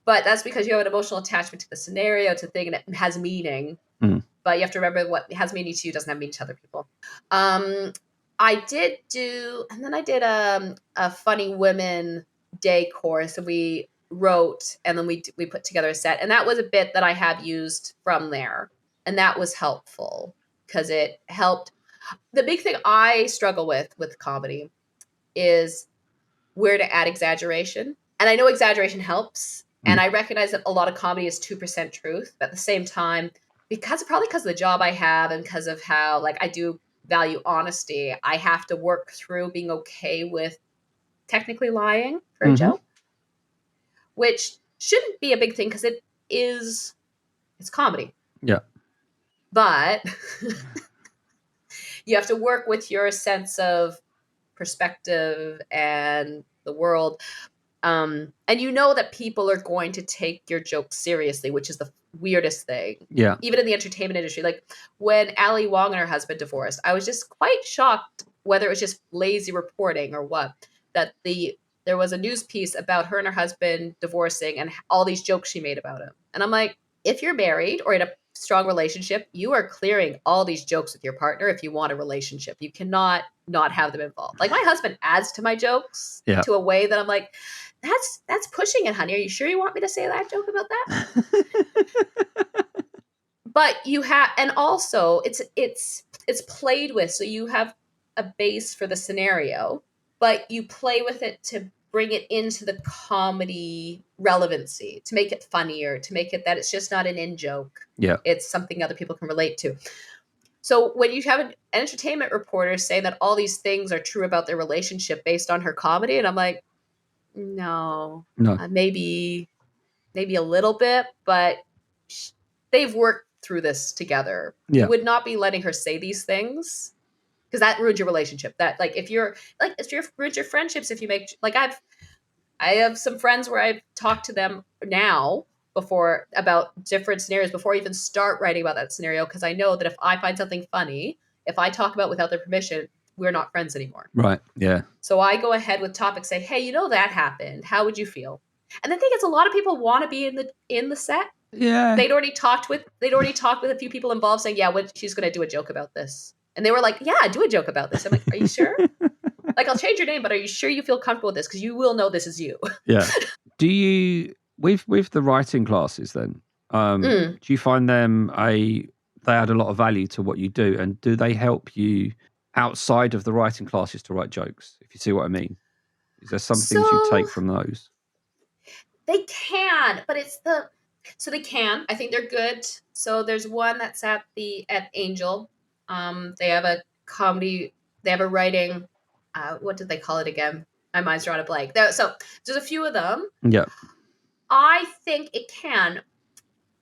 But that's because you have an emotional attachment to the scenario, to the thing, and it has meaning. Mm. But you have to remember what has meaning to you doesn't have meaning to other people. I did a funny women day course, and we wrote, and then we put together a set, and that was a bit that I have used from there, and that was helpful because it helped. The big thing I struggle with comedy is where to add exaggeration, and I know exaggeration helps, and I recognize that a lot of comedy is 2% truth, but at the same time, because of the job I have and because of how like I do value honesty, I have to work through being okay with technically lying for a joke, which shouldn't be a big thing because it's comedy. Yeah. But you have to work with your sense of perspective and the world. And you know that people are going to take your jokes seriously, which is the weirdest thing. Yeah. Even in the entertainment industry. Like when Ali Wong and her husband divorced, I was just quite shocked whether it was just lazy reporting or what, that there was a news piece about her and her husband divorcing and all these jokes she made about him. And I'm like, if you're married or in a strong relationship, you are clearing all these jokes with your partner if you want a relationship. You cannot not have them involved. Like my husband adds to my jokes to a way that I'm like, that's pushing it, honey. Are you sure you want me to say that joke about that? But you have, and also it's played with, so you have a base for the scenario, but you play with it to bring it into the comedy relevancy, to make it funnier, to make it that it's just not an in joke. Yeah. It's something other people can relate to. So when you have an entertainment reporter say that all these things are true about their relationship based on her comedy, and I'm like, no, maybe a little bit, but they've worked through this together. Yeah. You would not be letting her say these things, because that ruins your relationship. That like if you're ruins your friendships if you make like I have some friends where I've talked to them now before about different scenarios before I even start writing about that scenario, because I know that if I find something funny, if I talk about without their permission, we're not friends anymore. Right. Yeah. So I go ahead with topics, say, hey, that happened. How would you feel? And the thing is, a lot of people want to be in the set. Yeah. They'd already talked with a few people involved saying, yeah, she's going to do a joke about this. And they were like, yeah, do a joke about this. I'm like, are you sure? Like, I'll change your name, but are you sure you feel comfortable with this? Because you will know this is you. Yeah. Do you, with the writing classes then, do you find they add a lot of value to what you do? And do they help you outside of the writing classes to write jokes, if you see what I mean? Is there some things you take from those? They can, but they can. I think they're good. So there's one that's at Angel. They have a comedy, they have a writing, what did they call it again? My mind's drawing a blank. So there's a few of them. Yeah. I think it can.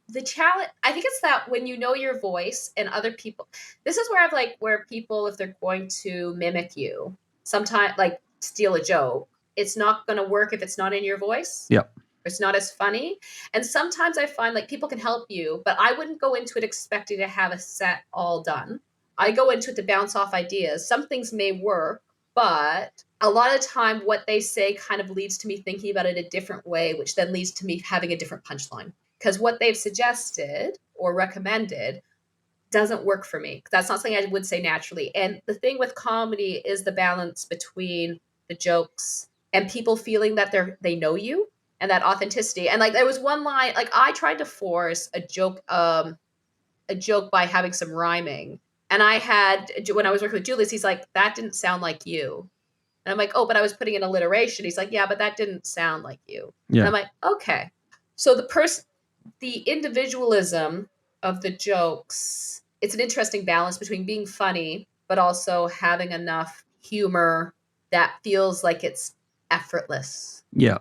The challenge, I think it's that when you know your voice and other people, this is where where people, if they're going to mimic you, sometimes like steal a joke, it's not going to work if it's not in your voice. Yeah. It's not as funny. And sometimes I find like people can help you, but I wouldn't go into it expecting to have a set all done. I go into it to bounce off ideas. Some things may work, but a lot of the time what they say kind of leads to me thinking about it a different way, which then leads to me having a different punchline. Because what they've suggested or recommended doesn't work for me. That's not something I would say naturally. And the thing with comedy is the balance between the jokes and people feeling that they know you and that authenticity. And like there was one line, like I tried to force a joke by having some rhyming. And I had, when I was working with Julius, he's like, that didn't sound like you. And I'm like, oh, but I was putting in alliteration. He's like, yeah, but that didn't sound like you. Yeah. And I'm like, okay. So the individualism of the jokes, it's an interesting balance between being funny, but also having enough humor that feels like it's effortless. Yeah.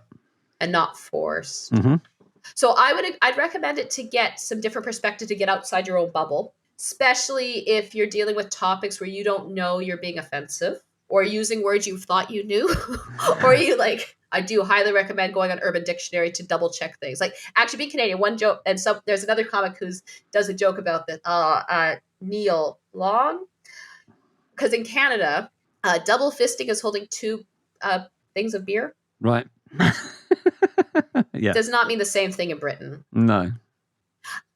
And not forced. Mm-hmm. So I'd recommend it to get some different perspective, to get outside your own bubble, especially if you're dealing with topics where you don't know you're being offensive or using words you thought you knew, or you like, I do highly recommend going on Urban Dictionary to double check things. Like actually being Canadian, one joke, and so there's another comic who does a joke about that, Neil Long, because in Canada, double fisting is holding two things of beer. Right. Yeah. Does not mean the same thing in Britain. No.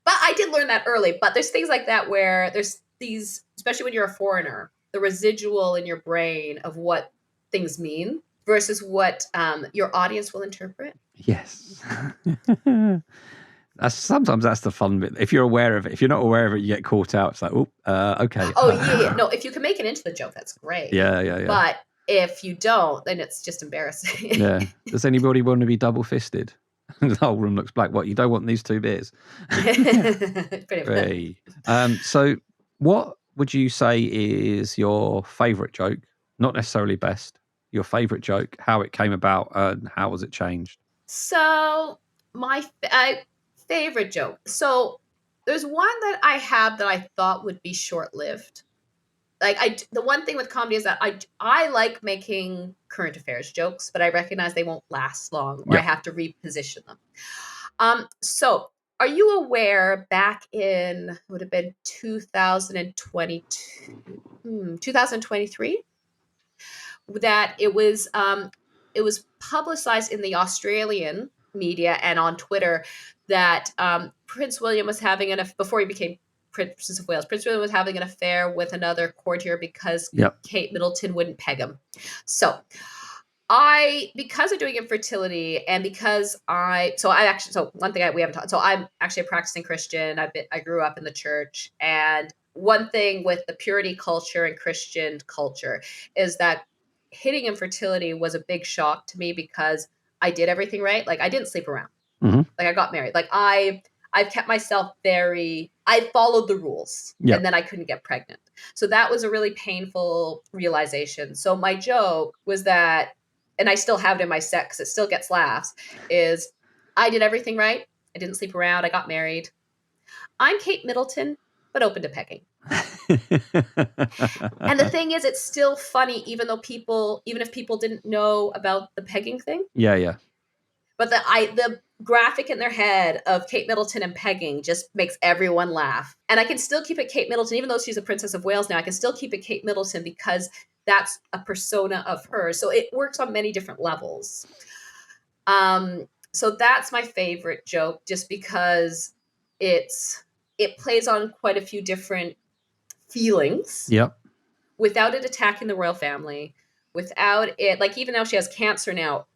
But I did learn that early. But there's things like that where there's these, especially when you're a foreigner, the residual in your brain of what things mean versus what your audience will interpret. Yes. Sometimes that's the fun bit. If you're aware of it, if you're not aware of it, you get caught out. It's like, oh, okay. Oh, yeah. No, if you can make it into the joke, that's great. Yeah. But if you don't, then it's just embarrassing. Yeah. Does anybody want to be double fisted? The whole room looks black. What? You don't want these two beers? Pretty much. So what would you say is your favourite joke? Not necessarily best. Your favourite joke, how it came about, and how was it changed? So my favorite joke. So there's one that I have that I thought would be short-lived. Like the one thing with comedy is that I like making current affairs jokes, but I recognize they won't last long, or I have to reposition them. So are you aware back in, it would have been 2023, that it was publicized in the Australian media and on Twitter that Prince William was having before he became Prince of Wales, Prince William was having an affair with another courtier because Kate Middleton wouldn't peg him. So because of doing infertility and because one thing we haven't talked, so I'm actually a practicing Christian. I grew up in the church, and one thing with the purity culture and Christian culture is that hitting infertility was a big shock to me because I did everything right. Like I didn't sleep around. Mm-hmm. Like I got married. Like I've kept myself I followed the rules, and then I couldn't get pregnant. So that was a really painful realization. So my joke was that, and I still have it in my set because it still gets laughs, is I did everything right. I didn't sleep around. I got married. I'm Kate Middleton, but open to pegging. And the thing is, it's still funny, even if people didn't know about the pegging thing. Yeah. But the graphic in their head of Kate Middleton and pegging just makes everyone laugh. And I can still keep it Kate Middleton, even though she's a Princess of Wales now, I can still keep it Kate Middleton because that's a persona of her. So it works on many different levels. So that's my favorite joke, just because it plays on quite a few different feelings. Yep. Without it attacking the royal family, without it, like even though she has cancer now,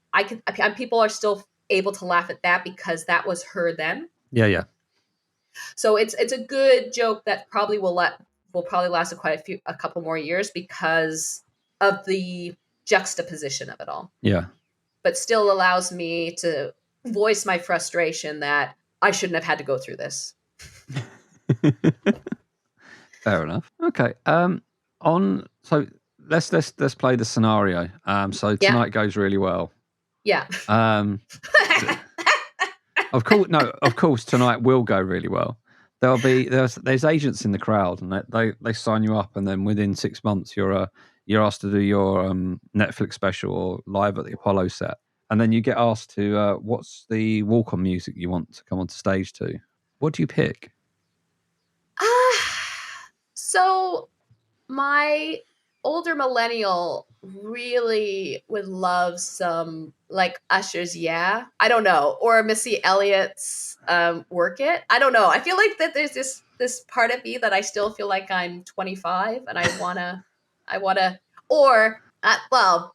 people are still able to laugh at that because that was her then. Yeah. So it's a good joke that probably will probably last a couple more years because of the juxtaposition of it all. Yeah. But still allows me to voice my frustration that I shouldn't have had to go through this. Fair enough. Okay. So let's play the scenario. So tonight goes really well. Yeah. Of course tonight will go really well. There's agents in the crowd, and they sign you up, and then within 6 months you're asked to do your Netflix special or live at the Apollo set, and then you get asked to what's the walk-on music you want to come onto stage to. What do you pick? So my older millennial really would love some like Usher's "Yeah." I don't know, or Missy Elliott's "Work It." I don't know. I feel like that there's this part of me that I still feel like I'm 25 and I wanna, or well,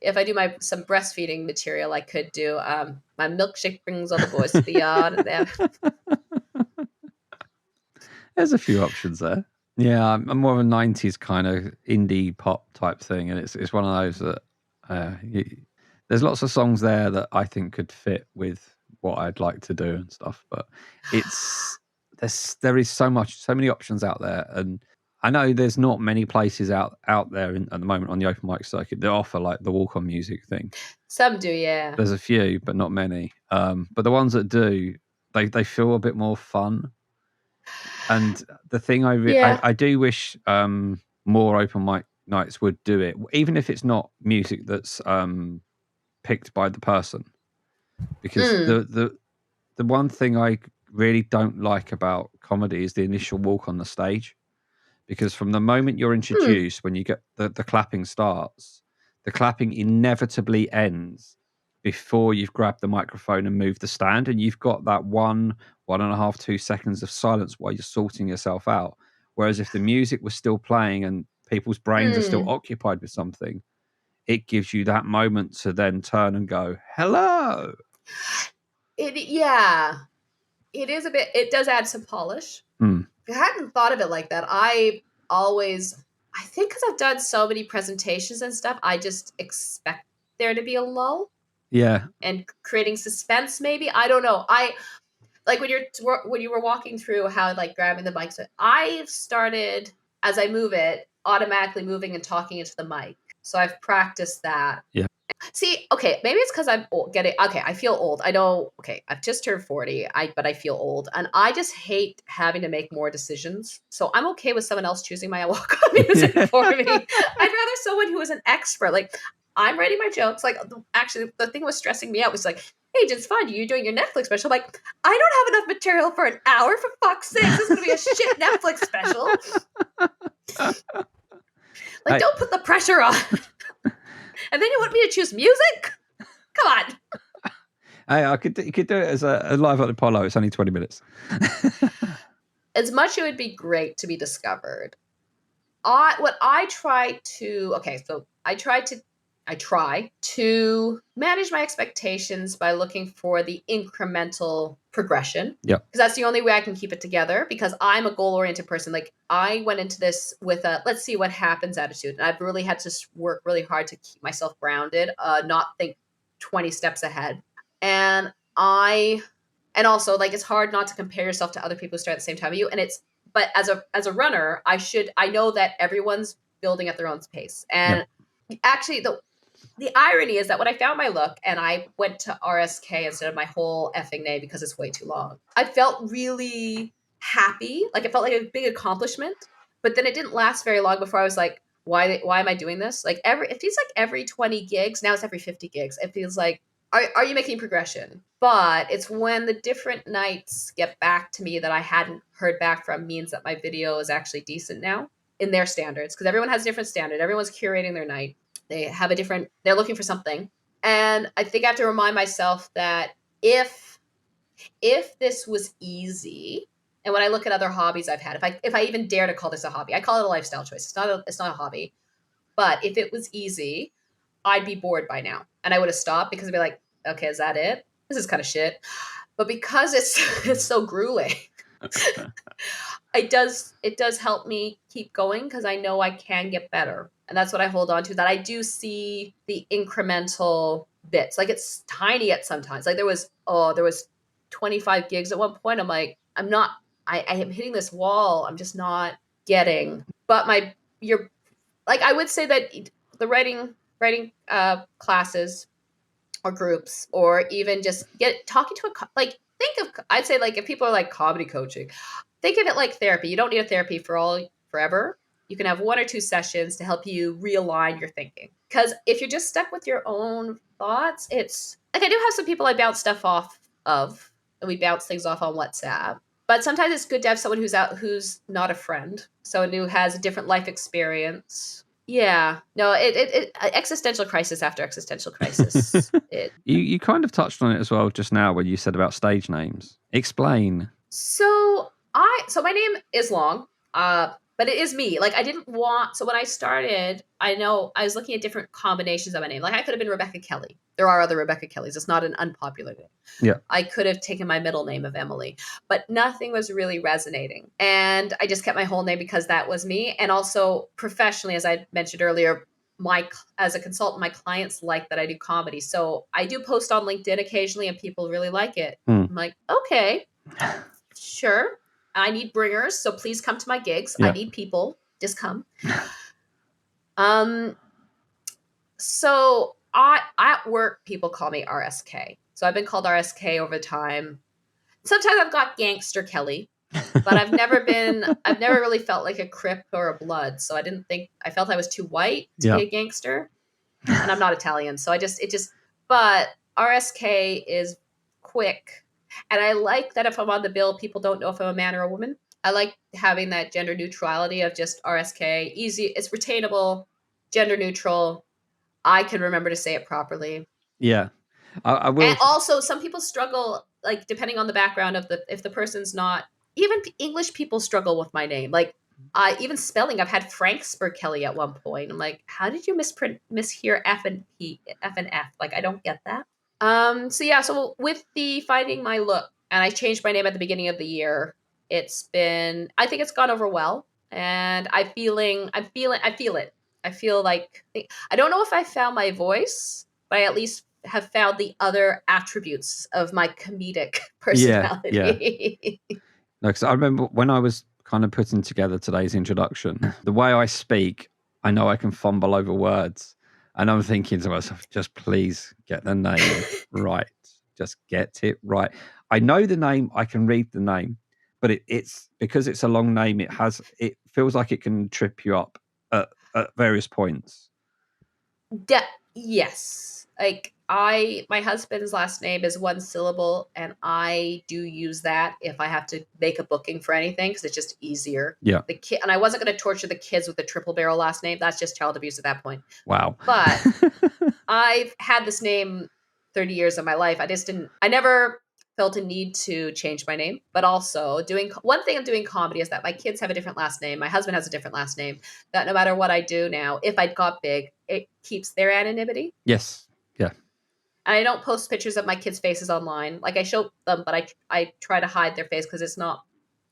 if I do some breastfeeding material, I could do "My Milkshake Brings All the Boys to the Yard." There's a few options there. Yeah, I'm more of a '90s kind of indie pop type thing, and it's one of those that there's lots of songs there that I think could fit with what I'd like to do and stuff. But there is so many options out there, and I know there's not many places out there at the moment on the open mic circuit that offer like the walk on music thing. Some do, yeah. There's a few, but not many. But the ones that do, they feel a bit more fun. And the thing I do wish more open mic nights would do it, even if it's not music that's picked by the person, because the one thing I really don't like about comedy is the initial walk on the stage, because from the moment you're introduced, when you get the clapping starts, the clapping inevitably ends before you've grabbed the microphone and moved the stand, and you've got that 1.5, 2 seconds of silence while you're sorting yourself out. Whereas if the music was still playing and people's brains are still occupied with something, it gives you that moment to then turn and go, hello. It is a bit, it does add some polish. I hadn't thought of it like that. I think because I've done so many presentations and stuff, I just expect there to be a lull. Yeah. And creating suspense, maybe. I don't know. I like when you were walking through how like grabbing the mic. So I've started, as I move it, automatically moving and talking into the mic. So I've practiced that. Yeah. See, okay, maybe it's because I'm I feel old. I know, okay, I've just turned 40, but I feel old. And I just hate having to make more decisions. So I'm okay with someone else choosing my walk-on music for me. I'd rather someone who is an expert. Like, I'm writing my jokes. Like, actually, the thing was stressing me out was like, hey, it's fun. You're doing your Netflix special. I'm like, I don't have enough material for an hour, for fuck's sake. This is going to be a shit Netflix special. Like, don't put the pressure on. And then you want me to choose music? Come on. Hey, you could do it as a live at Apollo. It's only 20 minutes. As much it would be great to be discovered. I try to manage my expectations by looking for the incremental progression. Yeah. Because that's the only way I can keep it together, because I'm a goal-oriented person. Like, I went into this with a let's see what happens attitude. And I've really had to work really hard to keep myself grounded, not think 20 steps ahead. And also, like, it's hard not to compare yourself to other people who start at the same time as you. But as a runner, I know that everyone's building at their own pace. And actually, the irony is that when I found my look and I went to RSK instead of my whole effing name because it's way too long, I felt really happy. Like, it felt like a big accomplishment. But then it didn't last very long before I was like, why am I doing this? Like, it feels like every 20 gigs, now it's every 50 gigs. It feels like, are you making progression? But it's when the different nights get back to me that I hadn't heard back from means that my video is actually decent now in their standards. Because everyone has a different standard. Everyone's curating their night. They're looking for something. And I think I have to remind myself that if this was easy, and when I look at other hobbies I've had, if I even dare to call this a hobby, I call it a lifestyle choice. It's not a hobby. But if it was easy, I'd be bored by now. And I would have stopped because I'd be like, okay, is that it? This is kind of shit. But because it's so grueling, it does help me keep going, because I know I can get better. And that's what I hold on to, that I do see the incremental bits. Like, it's tiny at sometimes. Like, there was 25 gigs at one point. I'm like, I am hitting this wall. I'm just not getting. But I would say that the writing classes or groups, or even just talking to I'd say, like, if people are like comedy coaching, think of it like therapy. You don't need a therapy forever. You can have 1 or 2 sessions to help you realign your thinking. Because if you're just stuck with your own thoughts, it's like, I do have some people I bounce stuff off of, and we bounce things off on WhatsApp. But sometimes it's good to have someone who's not a friend, someone who has a different life experience, Yeah. No, it existential crisis after existential crisis. You kind of touched on it as well just now when you said about stage names. Explain. So my name is long, but it is me. Like I didn't want. So when I started, I know I was looking at different combinations of my name. Like I could have been Rebecca Kelly. There are other Rebecca Kellys. It's not an unpopular name. Yeah. I could have taken my middle name of Emily, but nothing was really resonating. And I just kept my whole name because that was me. And also professionally, as I mentioned earlier, as a consultant, my clients like that I do comedy. So I do post on LinkedIn occasionally and people really like it. I'm like, okay, sure. I need bringers, so please come to my gigs. Yeah. I need people. Just come. So at work, people call me RSK. So I've been called RSK over time. Sometimes I've got Gangster-Kelly, but I've never really felt like a Crip or a Blood. So I felt I was too white to be a gangster. And I'm not Italian. So but RSK is quick. And I like that if I'm on the bill, people don't know if I'm a man or a woman. I like having that gender neutrality of just RSK. Easy, it's retainable, gender neutral. I can remember to say it properly. Yeah. I will. And also, some people struggle, like, depending on the background if the person's not, even English people struggle with my name. Like, even spelling, I've had Sangster-Kelly at one point. I'm like, how did you mishear F and F? Like, I don't get that. So with the finding my look, and I changed my name at the beginning of the year, I think it's gone over well. And I feel it. I feel like, I don't know if I found my voice, but I at least have found the other attributes of my comedic personality. Yeah. No, because I remember when I was kind of putting together today's introduction, the way I speak, I know I can fumble over words. And I'm thinking to myself, just please get the name right. Just get it right. I know the name, I can read the name, but it's because it's a long name, it feels like it can trip you up at various points. Yes. Like my husband's last name is one syllable, and I do use that if I have to make a booking for anything because it's just easier. Yeah. And I wasn't going to torture the kids with the triple barrel last name. That's just child abuse at that point. Wow. But I've had this name 30 years of my life. I never felt a need to change my name, but also one thing of doing comedy is that my kids have a different last name. My husband has a different last name, that no matter what I do now, if I got big, it keeps their anonymity. Yes. Yeah. And I don't post pictures of my kids' faces online. Like I show them, but I try to hide their face because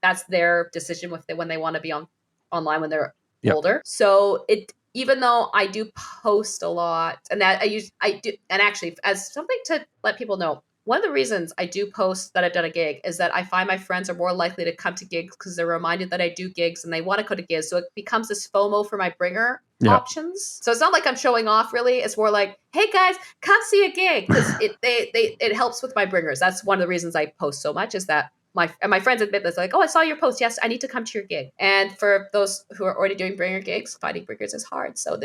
that's their decision when they want to be online when they're older. So even though I do post a lot, and that I do, and actually as something to let people know, one of the reasons I do post that I've done a gig is that I find my friends are more likely to come to gigs because they're reminded that I do gigs and they want to go to gigs. So it becomes this FOMO for my bringer options. So it's not like I'm showing off really. It's more like, hey guys, come see a gig, because it helps with my bringers. That's one of the reasons I post so much, is that my friends admit this, like, oh, I saw your post. Yes, I need to come to your gig. And for those who are already doing bringer gigs, finding bringers is hard. So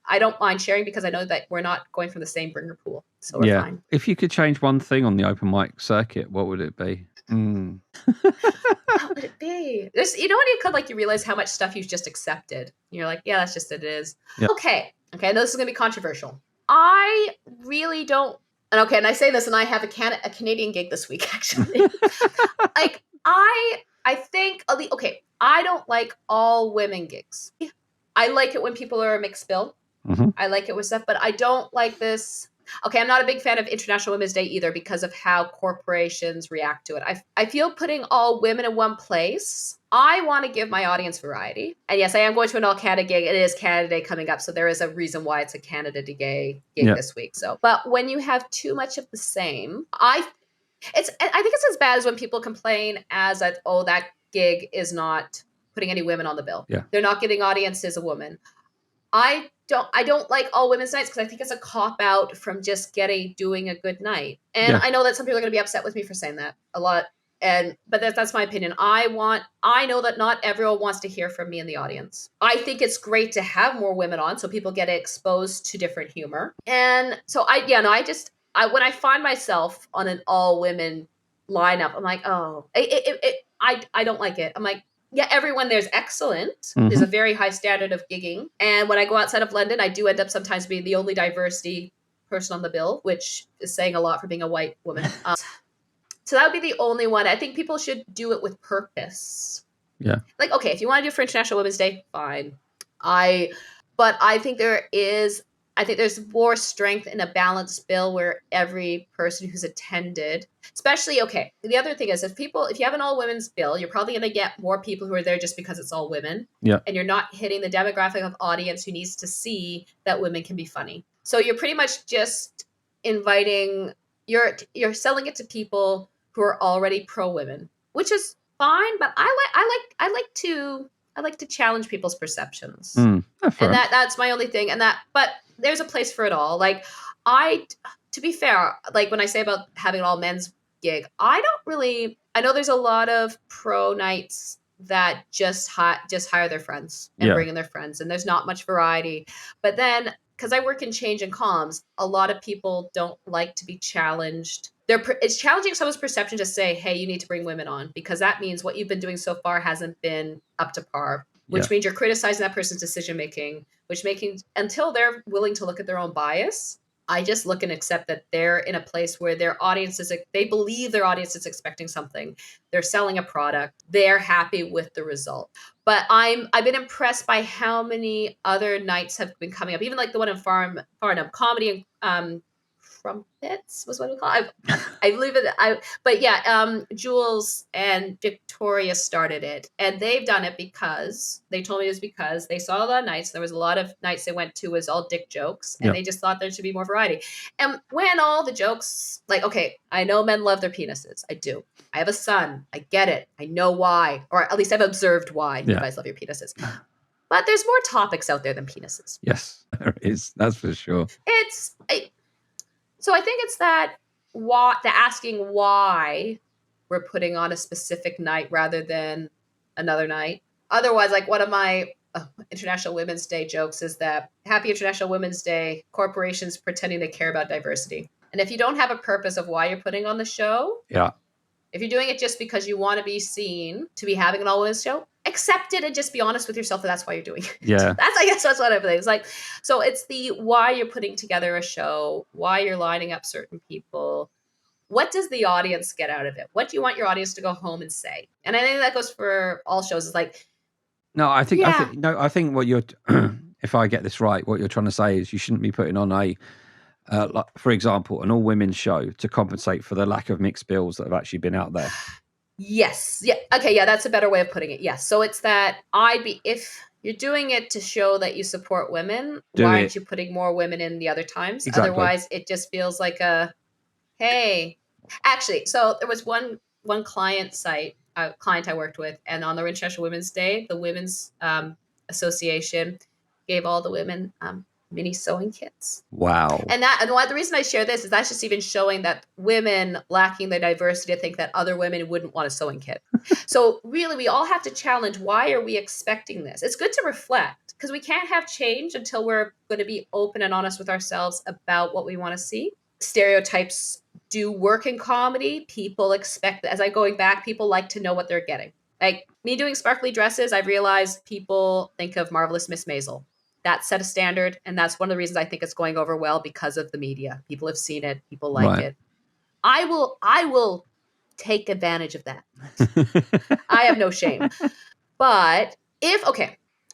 I don't mind sharing because I know that we're not going from the same bringer pool. So we're fine. If you could change one thing on the open mic circuit, what would it be? What would it be? When you realize how much stuff you've just accepted. And you're like, yeah, that's just it is. Yeah. Okay. I know this is going to be controversial. I really don't. And I say this, and I have a Canadian gig this week, actually. Like, I think, I don't like all women gigs. I like it when people are a mixed bill. Mm-hmm. I like it with stuff, but I don't like this. I'm not a big fan of International Women's Day either because of how corporations react to it. I feel putting all women in one place. I want to give my audience variety. And yes, I am going to an all Canada gig. It is Canada Day coming up, so there is a reason why it's a Canada Day gig this week. So, but when you have too much of the same, I think it's as bad as when people complain that gig is not putting any women on the bill. Yeah. They're not getting audiences a woman. I don't like all women's nights because I think it's a cop out from just doing a good night. And I know that some people are going to be upset with me for saying that a lot. But that's my opinion. I know that not everyone wants to hear from me in the audience. I think it's great to have more women on so people get exposed to different humor. And so when I find myself on an all women lineup, I'm like, oh, I don't like it. I'm like, Yeah, everyone there's excellent. Mhm. There's a very high standard of gigging. And when I go outside of London, I do end up sometimes being the only diversity person on the bill, which is saying a lot for being a white woman. So that would be the only one. I think people should do it with purpose. Yeah. Like, okay, if you want to do for International Women's Day, fine. But I think there's more strength in a balanced bill where every person who's attended, especially, okay, the other thing is if you have an all women's bill, you're probably going to get more people who are there just because it's all women. Yeah. And you're not hitting the demographic of audience who needs to see that women can be funny. So you're pretty much just inviting, you're selling it to people who are already pro women, which is fine, but I like to challenge people's perceptions. And that's my only thing. But there's a place for it all. Like to be fair, like when I say about having an all men's gig, I know there's a lot of pro nights that just hire their friends and bring in their friends, and there's not much variety. But then, because I work in change and comms, a lot of people don't like to be challenged. It's challenging someone's perception to say, hey, you need to bring women on, because that means what you've been doing so far hasn't been up to par, which means you're criticizing that person's decision making, until they're willing to look at their own bias. I just look and accept that they're in a place where they believe their audience is expecting something. They're selling a product. They're happy with the result. But I've been impressed by how many other nights have been coming up, even like the one in Farnham, comedy and crumpets was what we call it. I believe it. But yeah, Jules and Victoria started it, and they've done it because they told me it was because they saw a lot of nights. There was a lot of nights they went to was all dick jokes, and they just thought there should be more variety. And when all the jokes, like, okay, I know men love their penises. I do. I have a son. I get it. I know why, or at least I've observed why you guys love your penises. But there's more topics out there than penises. Yes, there is. That's for sure. So I think it's the asking why we're putting on a specific night rather than another night. Otherwise, like one of my International Women's Day jokes is that Happy International Women's Day, corporations pretending they care about diversity. And if you don't have a purpose of why you're putting on the show, if you're doing it just because you want to be seen to be having an all-women's show, accept it and just be honest with yourself that that's why you're doing it. Yeah. I guess that's what I think. It's like, so it's the why you're putting together a show, why you're lining up certain people. What does the audience get out of it? What do you want your audience to go home and say? And I think that goes for all shows. It's like, I think what you're, if I get this right, what you're trying to say is you shouldn't be putting on like, for example, an all-women's show to compensate for the lack of mixed bills that have actually been out there. Yes. Yeah. Okay. Yeah. That's a better way of putting it. Yes. So it's that if you're doing it to show that you support women, why aren't you putting more women in the other times? Exactly. Otherwise, it just feels like hey. Actually, so there was one client I worked with, and on the International Women's Day, the Women's Association gave all the women mini sewing kits. Wow. And the reason I share this is that's just even showing that women lacking the diversity to think that other women wouldn't want a sewing kit. So really, we all have to challenge, why are we expecting this? It's good to reflect, because we can't have change until we're going to be open and honest with ourselves about what we want to see. Stereotypes do work in comedy. People expect, as I'm going back, people like to know what they're getting. Like me doing sparkly dresses, I've realized people think of Marvelous Miss Maisel. That set a standard, and that's one of the reasons I think it's going over well, because of the media. People have seen it. People like it. I will take advantage of that. I have no shame. But I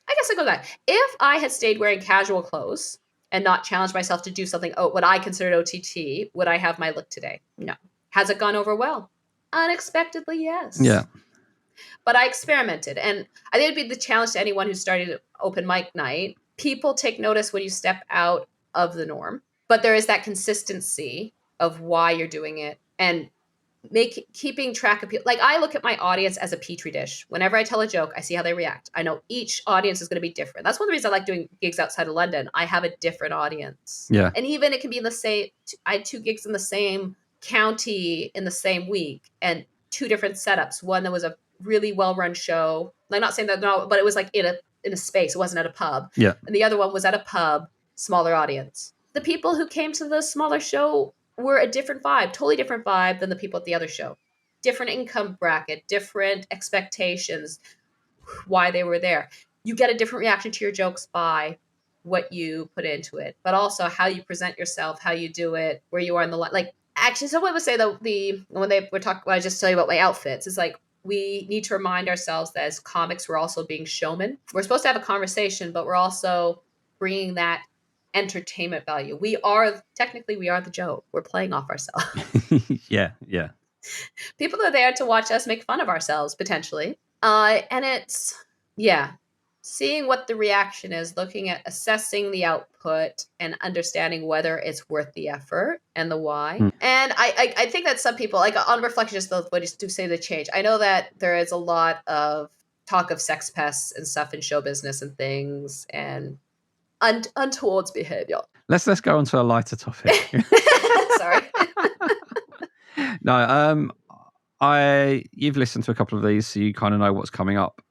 guess I go back. If I had stayed wearing casual clothes and not challenged myself to do something, what I considered OTT, would I have my look today? No. Has it gone over well? Unexpectedly, yes. Yeah. But I experimented, and I think it'd be the challenge to anyone who's started open mic night. People take notice when you step out of the norm, but there is that consistency of why you're doing it, and keeping track of people. Like, I look at my audience as a petri dish. Whenever I tell a joke, I see how they react. I know each audience is going to be different. That's one of the reasons I like doing gigs outside of London. I have a different audience. Yeah. And even it can be in the same, I had 2 gigs in the same county in the same week, and 2 different setups. One that was a really well-run show. I'm not saying that, no, but it was like in a space. It wasn't at a pub. Yeah. And the other one was at a pub, smaller audience. The people who came to the smaller show were a different vibe, totally different vibe than the people at the other show. Different income bracket, different expectations. why they were there. You get a different reaction to your jokes by what you put into it, but also how you present yourself, how you do it, where you are in the like. Actually, someone would say when they were talking, when I just tell you about my outfits, is like we need to remind ourselves that as comics, we're also being showmen. We're supposed to have a conversation, but we're also bringing that entertainment value. We are the joke. We're playing off ourselves. Yeah. People are there to watch us make fun of ourselves potentially, and it's seeing what the reaction is, looking at assessing the output and understanding whether it's worth the effort and the why. And I think that some people, like on reflection, just what you do say the change. I know that there is a lot of talk of sex pests and stuff in show business and things and untoward behavior. Let's go on to a lighter topic. Sorry. No, you've listened to a couple of these, so you kind of know what's coming up.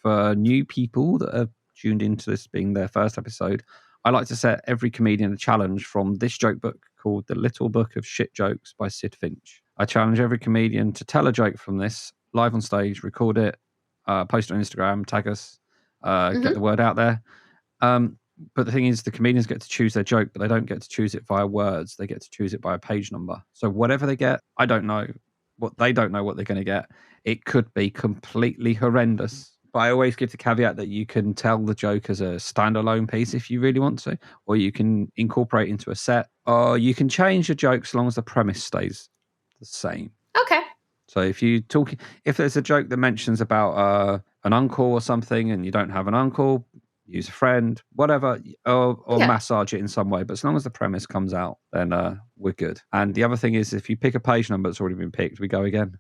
For new people that have tuned into this being their first episode, I like to set every comedian a challenge from this joke book called The Little Book of Shit Jokes by Sid Finch. I challenge every comedian to tell a joke from this live on stage, record it, post it on Instagram, tag us, get the word out there. But the thing is, the comedians get to choose their joke, but they don't get to choose it via words. They get to choose it by a page number. So whatever they get, I don't know. They don't know what they're going to get. It could be completely horrendous. But I always give the caveat that you can tell the joke as a standalone piece if you really want to, or you can incorporate into a set, or you can change the joke so long as the premise stays the same. Okay. So if there's a joke that mentions about an uncle or something and you don't have an uncle, use a friend, whatever, or massage it in some way. But as long as the premise comes out, then we're good. And the other thing is, if you pick a page number that's already been picked, we go again.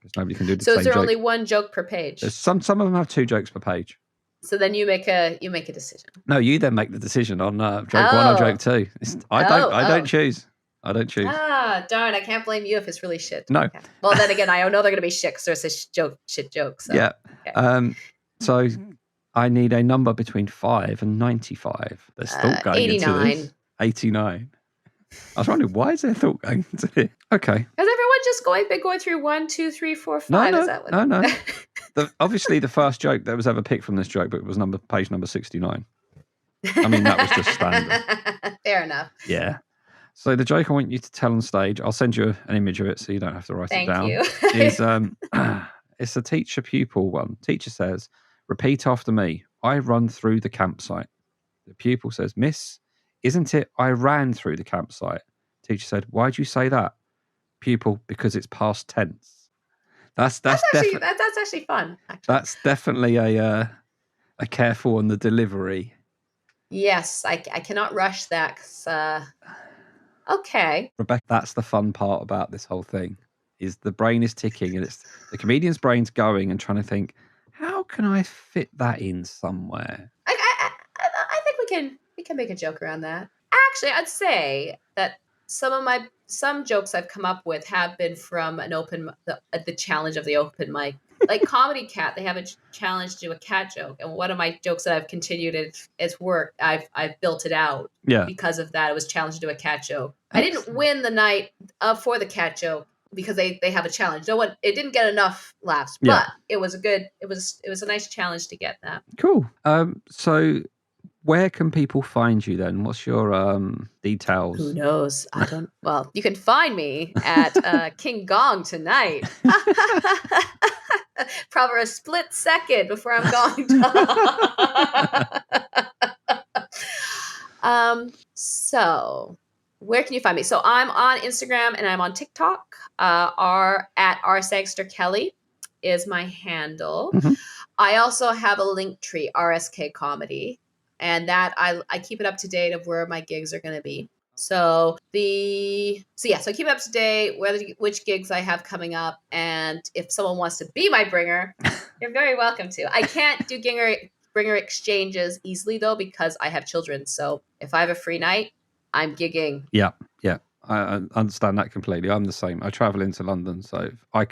Because nobody can do the same joke. So is there only one joke per page? Some of them have 2 jokes per page. So then you make a decision. No, you then make the decision on joke 1 or joke 2. I don't choose. I don't choose. Ah, darn! I can't blame you if it's really shit. No. Okay. Well, then again, I know they're going to be shit because there's a shit joke. So. Yeah. Okay. So I need a number between 5 and 95. There's thought going 89. into this. 89. I was wondering, why is there thought going into it? Okay. Has everyone just been going through 1, 2, 3, 4, 5? No, is that what... no. Obviously, the first joke that was ever picked from this joke book was page number 69. I mean, that was just standard. Fair enough. Yeah. So the joke I want you to tell on stage, I'll send you an image of it so you don't have to write it down. Thank you. Is it's a teacher-pupil one. Teacher says, "Repeat after me. I run through the campsite." The pupil says, "Miss, isn't it I ran through the campsite?" Teacher said, "Why'd you say that?" Pupil, "Because it's past tense." That's actually fun. Actually. That's definitely a careful on the delivery. Yes, I cannot rush that. 'Cause, okay, Rebecca, that's the fun part about this whole thing. Is the brain is ticking and it's the comedian's brain's going and trying to think, how can I fit that in somewhere? I think we can make a joke around that. Actually, I'd say that some jokes I've come up with have been from the challenge of the open mic. Like Comedy Cat, they have a challenge to do a cat joke, and one of my jokes that I've continued as work, I've built it out. Yeah. Because of that, it was challenged to do a cat joke. I didn't win the night for the cat joke because they have a challenge. It didn't get enough laughs, but it was a nice challenge to get that. Cool. So where can people find you then? What's your details? Who knows? I don't. Well, you can find me at King Gong tonight. Probably a split second before I'm going. So where can you find me? So I'm on Instagram and I'm on TikTok. At Sangster-Kelly is my handle. Mm-hmm. I also have a link tree, RSK Comedy. And that I keep it up to date of where my gigs are going to be. So keep it up to date, which gigs I have coming up. And if someone wants to be my bringer, you're very welcome to. I can't do bringer exchanges easily though, because I have children. So if I have a free night, I'm gigging. Yeah. I understand that completely. I'm the same. I travel into London, so I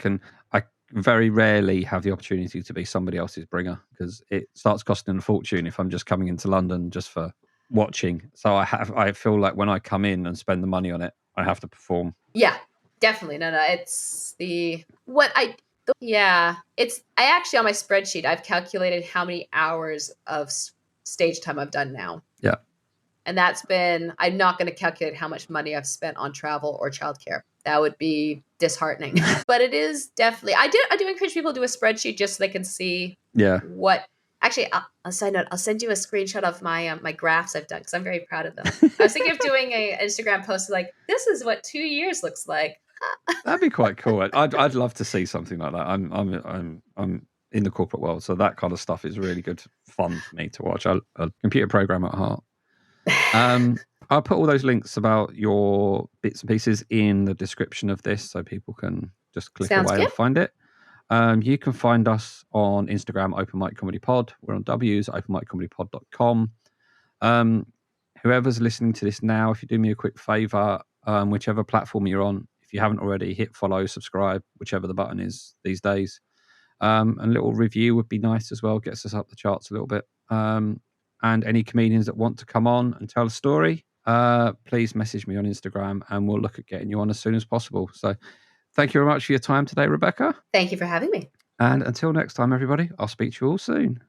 very rarely have the opportunity to be somebody else's bringer because it starts costing a fortune if I'm just coming into London just for watching. So I feel like when I come in and spend the money on it, I have to perform. Yeah, definitely. No, it's Yeah, I actually on my spreadsheet, I've calculated how many hours of stage time I've done now. Yeah. And that's been, I'm not going to calculate how much money I've spent on travel or childcare. That would be disheartening. But it is definitely, I do encourage people to do a spreadsheet just so they can see what, actually, I'll send you a screenshot of my my graphs I've done because I'm very proud of them. I was thinking of doing an Instagram post like, this is what 2 years looks like. That'd be quite cool. I'd love to see something like that. I'm in the corporate world, so that kind of stuff is really good fun for me to watch. I'm a computer programmer at heart. I'll put all those links about your bits and pieces in the description of this, so people can just click away and find it. You can find us on Instagram, Open Mic Comedy Pod. We're on W's, openmiccomedypod.com. Whoever's listening to this now, if you do me a quick favour, whichever platform you're on, if you haven't already, hit follow, subscribe, whichever the button is these days. A little review would be nice as well, gets us up the charts a little bit. And any comedians that want to come on and tell a story, please message me on Instagram and we'll look at getting you on as soon as possible. So thank you very much for your time today, Rebecca. Thank you for having me. And until next time, everybody, I'll speak to you all soon.